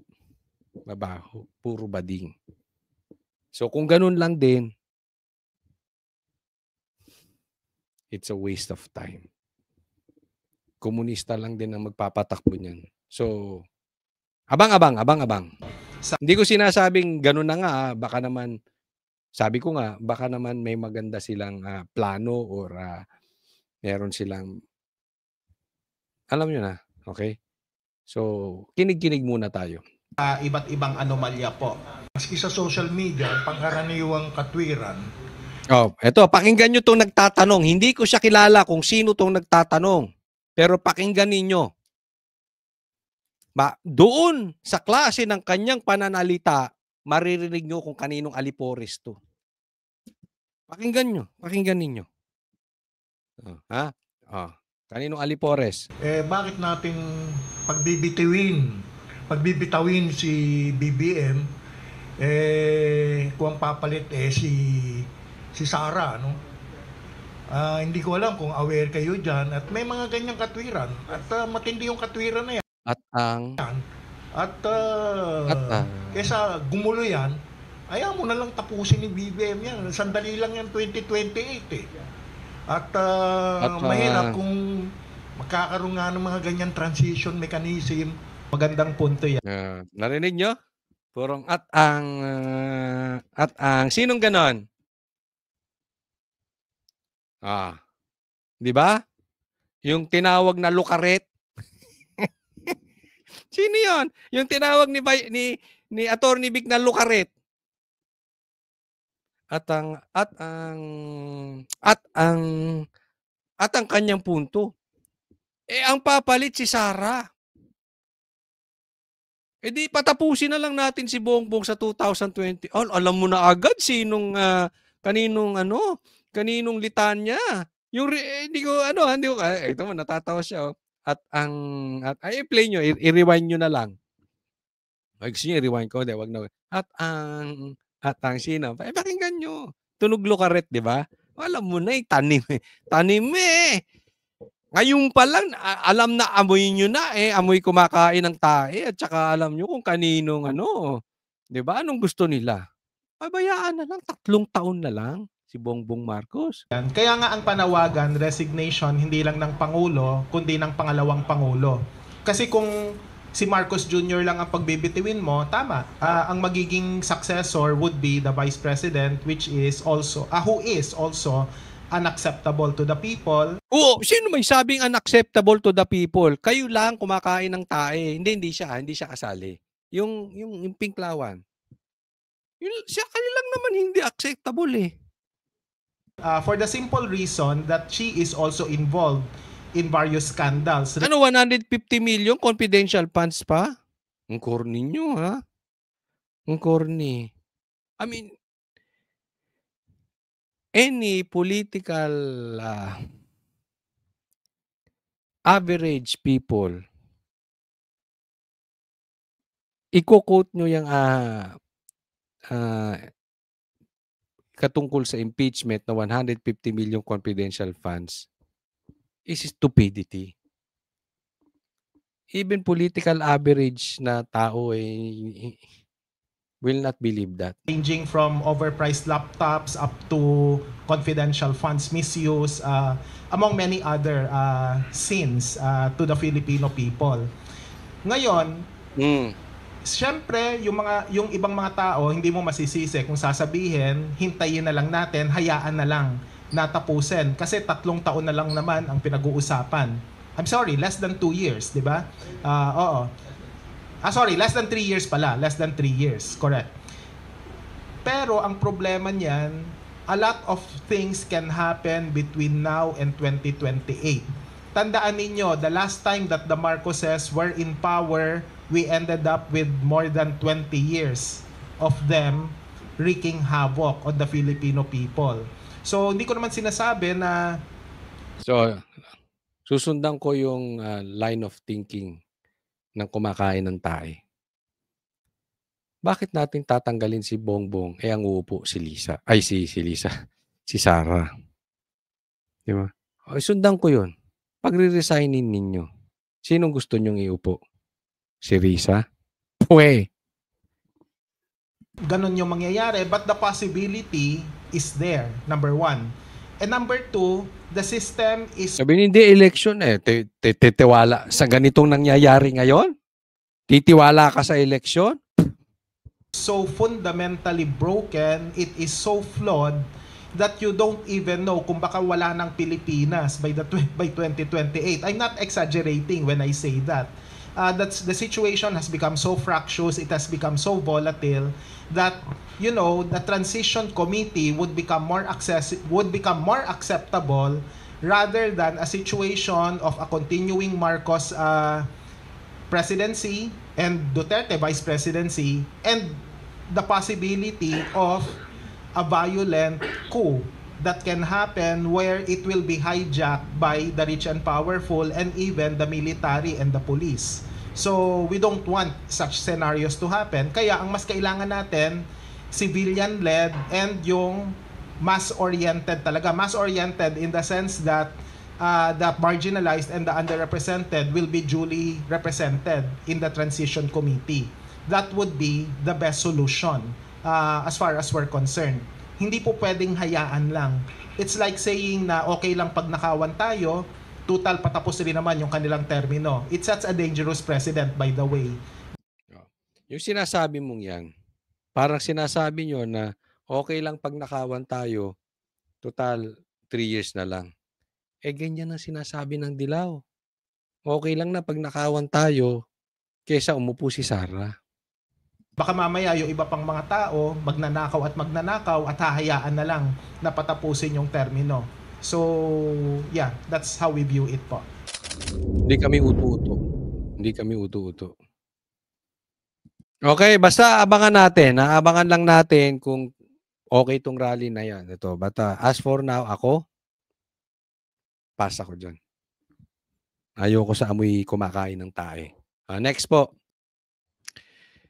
Mabaho. Puro bading. So kung ganun lang din, it's a waste of time. Komunista lang din ang magpapatakbo niyan. So, abang-abang. Hindi ko sinasabing ganun na nga. Baka naman, sabi ko nga, baka naman may maganda silang plano or meron silang, alam nyo na, okay? So, kinig-kinig muna tayo. Iba't ibang anomalya po. Maski sa social media, pangkaraniwang katwiran. Eto, pakinggan nyo itong nagtatanong. Hindi ko siya kilala kung sino itong nagtatanong. Pero pakinggan ninyo. Doon sa klase ng kanyang pananalita, maririnig nyo kung kaninong alipores to. Pakinggan ninyo. Kaninong alipores? Bakit natin pagbibitawin si BBM, kung ang papalit si Sara, no? Hindi ko alam kung aware kayo dyan at may mga ganyang katwiran at matindi yung katwiran na yan. Kesa gumulo yan, ayaw mo na lang tapusin ni BBM yan. Sandali lang yan 2028 At mahirap kung magkakaroon nga ng mga ganyang transition mechanism. Magandang punto yan. Narinig nyo? Purong sinong ganon? Di ba? Yung tinawag na lukaret. Sino 'yon? Yung tinawag ni Attorney Vic na lukaret. At ang kanyang punto. Ang papalit si Sara. Di patapusin na lang natin si Bongbong sa 2020. Alam mo na agad kaninong litanya. Yung hindi ko ito mo natatawa siya. I-play nyo, i-rewind nyo na lang. Gusto nyo i-rewind ko, wag na. At ang sino. Pakinggan nyo. Tunog lukaret, di ba? Alam mo na tanim eh. Ngayon pa lang, alam na amoy nyo na amoy kumakain ng tae at saka alam nyo kung kaninong di ba? Anong gusto nila? Pabayaan na lang, 3 taon na lang si Bongbong Marcos. Kaya nga ang panawagan, resignation, hindi lang ng Pangulo, kundi ng pangalawang Pangulo. Kasi kung si Marcos Jr. lang ang pagbibitiwin mo, tama. Ang magiging successor would be the Vice President, which is also, who is also unacceptable to the people. Sino may sabing unacceptable to the people? Kayo lang kumakain ng tae. Hindi siya kasali. Yung Pinklawan. Siya kanilang naman hindi acceptable For the simple reason that she is also involved in various scandals. 150 million confidential funds pa? Ang corny nyo, ha? Ang corny. I mean, any political average people, i-quote nyo yung katungkol sa impeachment na 150 million confidential funds is stupidity. Even political average na tao will not believe that. Ranging from overpriced laptops up to confidential funds misuse, among many other sins to the Filipino people. Ngayon, siyempre, yung ibang mga tao, hindi mo masisisi kung sasabihin, hintayin na lang natin, hayaan na lang natapusin. Kasi 3 taon na lang naman ang pinag-uusapan. I'm sorry, less than 2 years, di ba? Less than 3 years pala. Less than 3 years, correct. Pero ang problema niyan, a lot of things can happen between now and 2028. Tandaan ninyo, the last time that the Marcoses were in power, we ended up with more than 20 years of them wreaking havoc on the Filipino people. So, hindi ko naman sinasabi na... So, susundan ko yung line of thinking ng kumakain ng tae. Bakit natin tatanggalin si Bongbong? Ang uupo si Lisa. Ay, si Lisa. Si Sara. Di ba? Sundan ko yun. Pag-resignin ninyo, sinong gusto nyong iupo? Si Risa? Ganon yung mangyayari, but the possibility is there, number one. And number two, the system is... Sabi hindi election eh. Titiwala sa ganitong nangyayari ngayon? Titiwala ka sa election? So fundamentally broken, it is so flawed that you don't even know kung baka wala ng Pilipinas by 2028. I'm not exaggerating when I say that. That's the situation has become so fractious, it has become so volatile that you know the transition committee would become more acceptable rather than a situation of a continuing Marcos presidency and Duterte vice presidency and the possibility of a violent coup that can happen where it will be hijacked by the rich and powerful and even the military and the police. So we don't want such scenarios to happen. Kaya ang mas kailangan natin, civilian-led and yung mass-oriented talaga. Mass-oriented in the sense that the marginalized and the underrepresented will be duly represented in the transition committee. That would be the best solution as far as we're concerned. Hindi po pwedeng hayaan lang. It's like saying na okay lang pag nakawan tayo, total patapos rin naman yung kanilang termino. It's such a dangerous precedent, by the way. Yung sinasabi mong yan, parang sinasabi nyo na okay lang pag nakawan tayo, total 3 years na lang. Eh, ganyan ang sinasabi ng Dilaw. Okay lang na pag nakawan tayo, kesa umupo si Sara. Baka mamaya yung iba pang mga tao, magnanakaw at hahayaan na lang na patapusin yung termino. So, yeah, that's how we view it po. Hindi kami uto-uto. Hindi kami uto-uto. Okay, basta abangan natin. Abangan lang natin kung okay itong rally na yan. Ito, but as for now, ako, pass ako dyan. Ayoko sa amoy kumakain ng tae. Next po.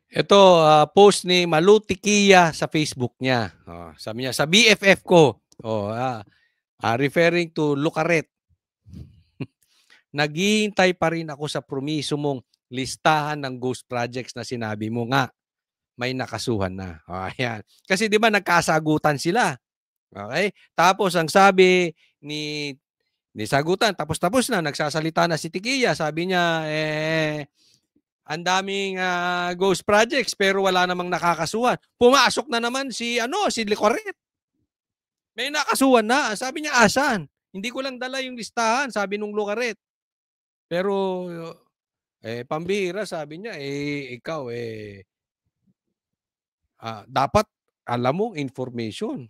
Ito, post ni Maluti Kia sa Facebook niya. Sabi niya, sa BFF ko, referring to Lucaret, naghihintay pa rin ako sa promiso mong listahan ng ghost projects na sinabi mo nga. May nakasuhan na. Ayan. Kasi di ba nagkasagutan sila? Okay? Tapos ang sabi ni sagutan, tapos na, nagsasalita na si Tikia. Sabi niya, ang daming ghost projects pero wala namang nakakasuhan. Pumasok na naman si Lucaret. May nakasuhan na. Sabi niya, asan? Hindi ko lang dala yung listahan, sabi nung Lucaret. Pero pambihira, sabi niya, ikaw dapat alam mo information.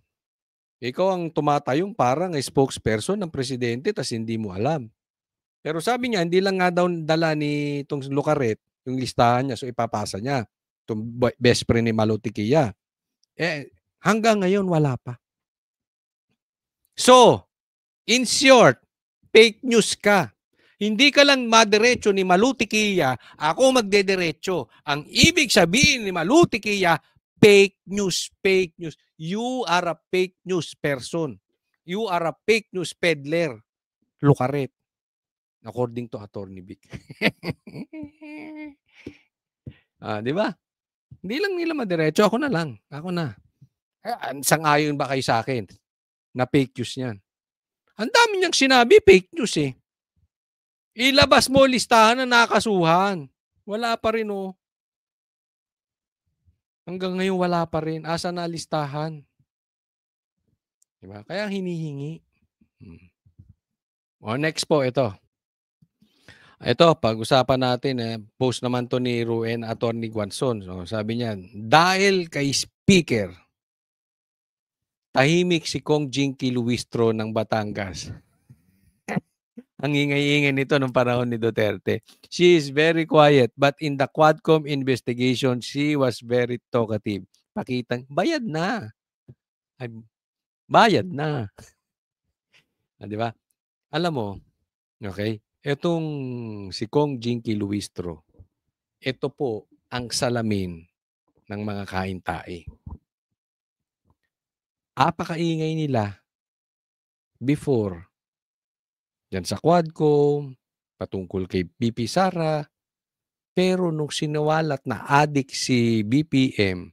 Ikaw ang tumatayong parang spokesperson ng presidente tas hindi mo alam. Pero sabi niya, hindi lang nga daw dala ni itong Lucaret yung listahan niya, so ipapasa niya. Itong best friend ni Maluti Kia. Hanggang ngayon, wala pa. So, in short, fake news ka. Hindi ka lang madiretso ni Maluti Kia, ako magdediretso. Ang ibig sabihin ni Maluti Kia, fake news, fake news. You are a fake news person. You are a fake news peddler. Lucaret. According to Attorney Vic. Di ba? Hindi lang nila madiretso. Ako na lang. Ako na. Sang-ayon ba kayo sa akin na fake news yan? Ang dami niyang sinabi, fake news eh. Ilabas mo listahan na nakasuhan. Wala pa rin oh. Hanggang ngayon wala pa rin. Asa na listahan? Diba? Kaya hinihingi. Next po, ito. Ito, pag-usapan natin, post naman to ni Ruen Attorney Guanzon. So, sabi niya, dahil kay Speaker, tahimik si Kong Jinky Luistro ng Batangas. Ang ingay-ingay nito nung panahon ni Duterte. She is very quiet, but in the Quadcom investigation, she was very talkative. Pakitang, bayad na. Ay, bayad na. Di ba? Alam mo, okay, etong si Kong Jinky Luistro, ito po ang salamin ng mga kain-tae. Apakaingay nila before yan sa Quadcom, patungkol kay BP Sara. Pero nung sinawalat na adik si BPM,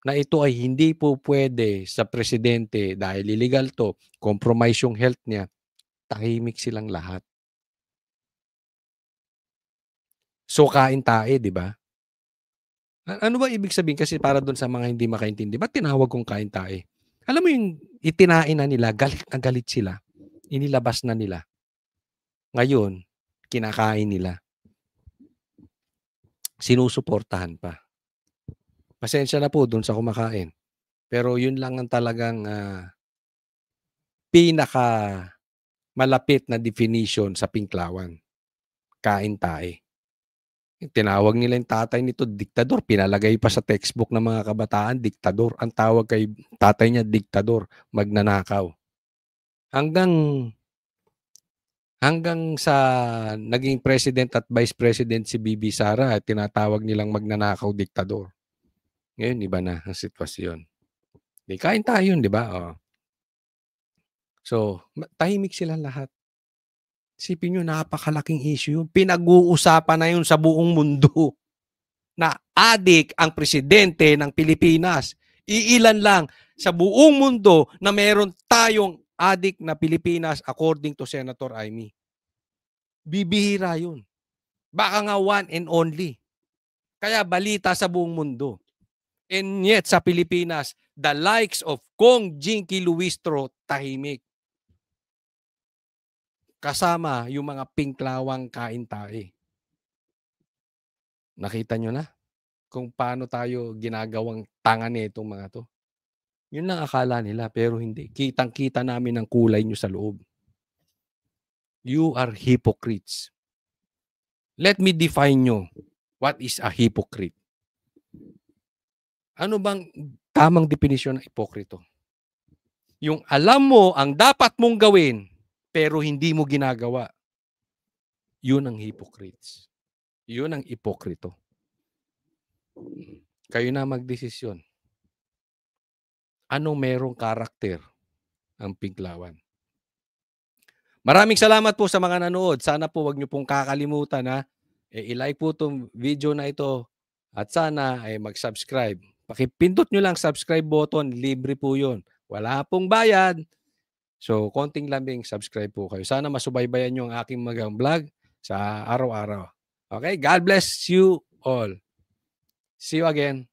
na ito ay hindi po pwede sa presidente dahil illegal to, compromise yung health niya, tahimik silang lahat. So kain tae, di ba? Ano ba ibig sabihin? Kasi para doon sa mga hindi makaintindi, ba't tinawag kong kain tae? Alam mo yung itinain na nila, galit na galit sila. Inilabas na nila. Ngayon, kinakain nila. Sinusuportahan pa. Pasensya na po doon sa kumakain. Pero yun lang ang talagang pinaka malapit na definition sa Pinklawan. Kain tae. Tinawag nila yung tatay nito, diktador. Pinalagay pa sa textbook ng mga kabataan, diktador. Ang tawag kay tatay niya, diktador. Magnanakaw. Hanggang sa naging president at vice president si Bibi Sara, tinatawag nilang magnanakaw, diktador. Ngayon, iba na ang sitwasyon. Di kain tayo yun, di ba? Oh. So, tahimik sila lahat. Isipin nyo, napakalaking issue yun. Pinag-uusapan na yun sa buong mundo na adik ang presidente ng Pilipinas. Iilan lang sa buong mundo na meron tayong adik na Pilipinas according to Senator Amy. Bibihira yun. Baka nga one and only. Kaya balita sa buong mundo. And yet sa Pilipinas, the likes of Kong Jinky Luistro tahimik. Kasama yung mga Pinklawang kain tae. Nakita nyo na kung paano tayo ginagawang tanga nitong mga to. Yun lang akala nila, pero hindi. Kitang-kita namin ang kulay nyo sa loob. You are hypocrites. Let me define nyo what is a hypocrite. Ano bang tamang definisyon ng hipokrito? Yung alam mo ang dapat mong gawin, pero hindi mo ginagawa. Yun ang hypocrites. Yun ang hipokrito. Kayo na magdesisyon. Anong merong karakter ang Pinklawan? Maraming salamat po sa mga nanood. Sana po wag niyo pong kakalimutan na i-like po itong video na ito at sana ay mag-subscribe. Pakipindot nyo lang subscribe button. Libre po yun. Wala pong bayad. So, konting lambing, subscribe po kayo. Sana masubaybayan nyo ang aking magang vlog sa araw-araw. Okay? God bless you all. See you again.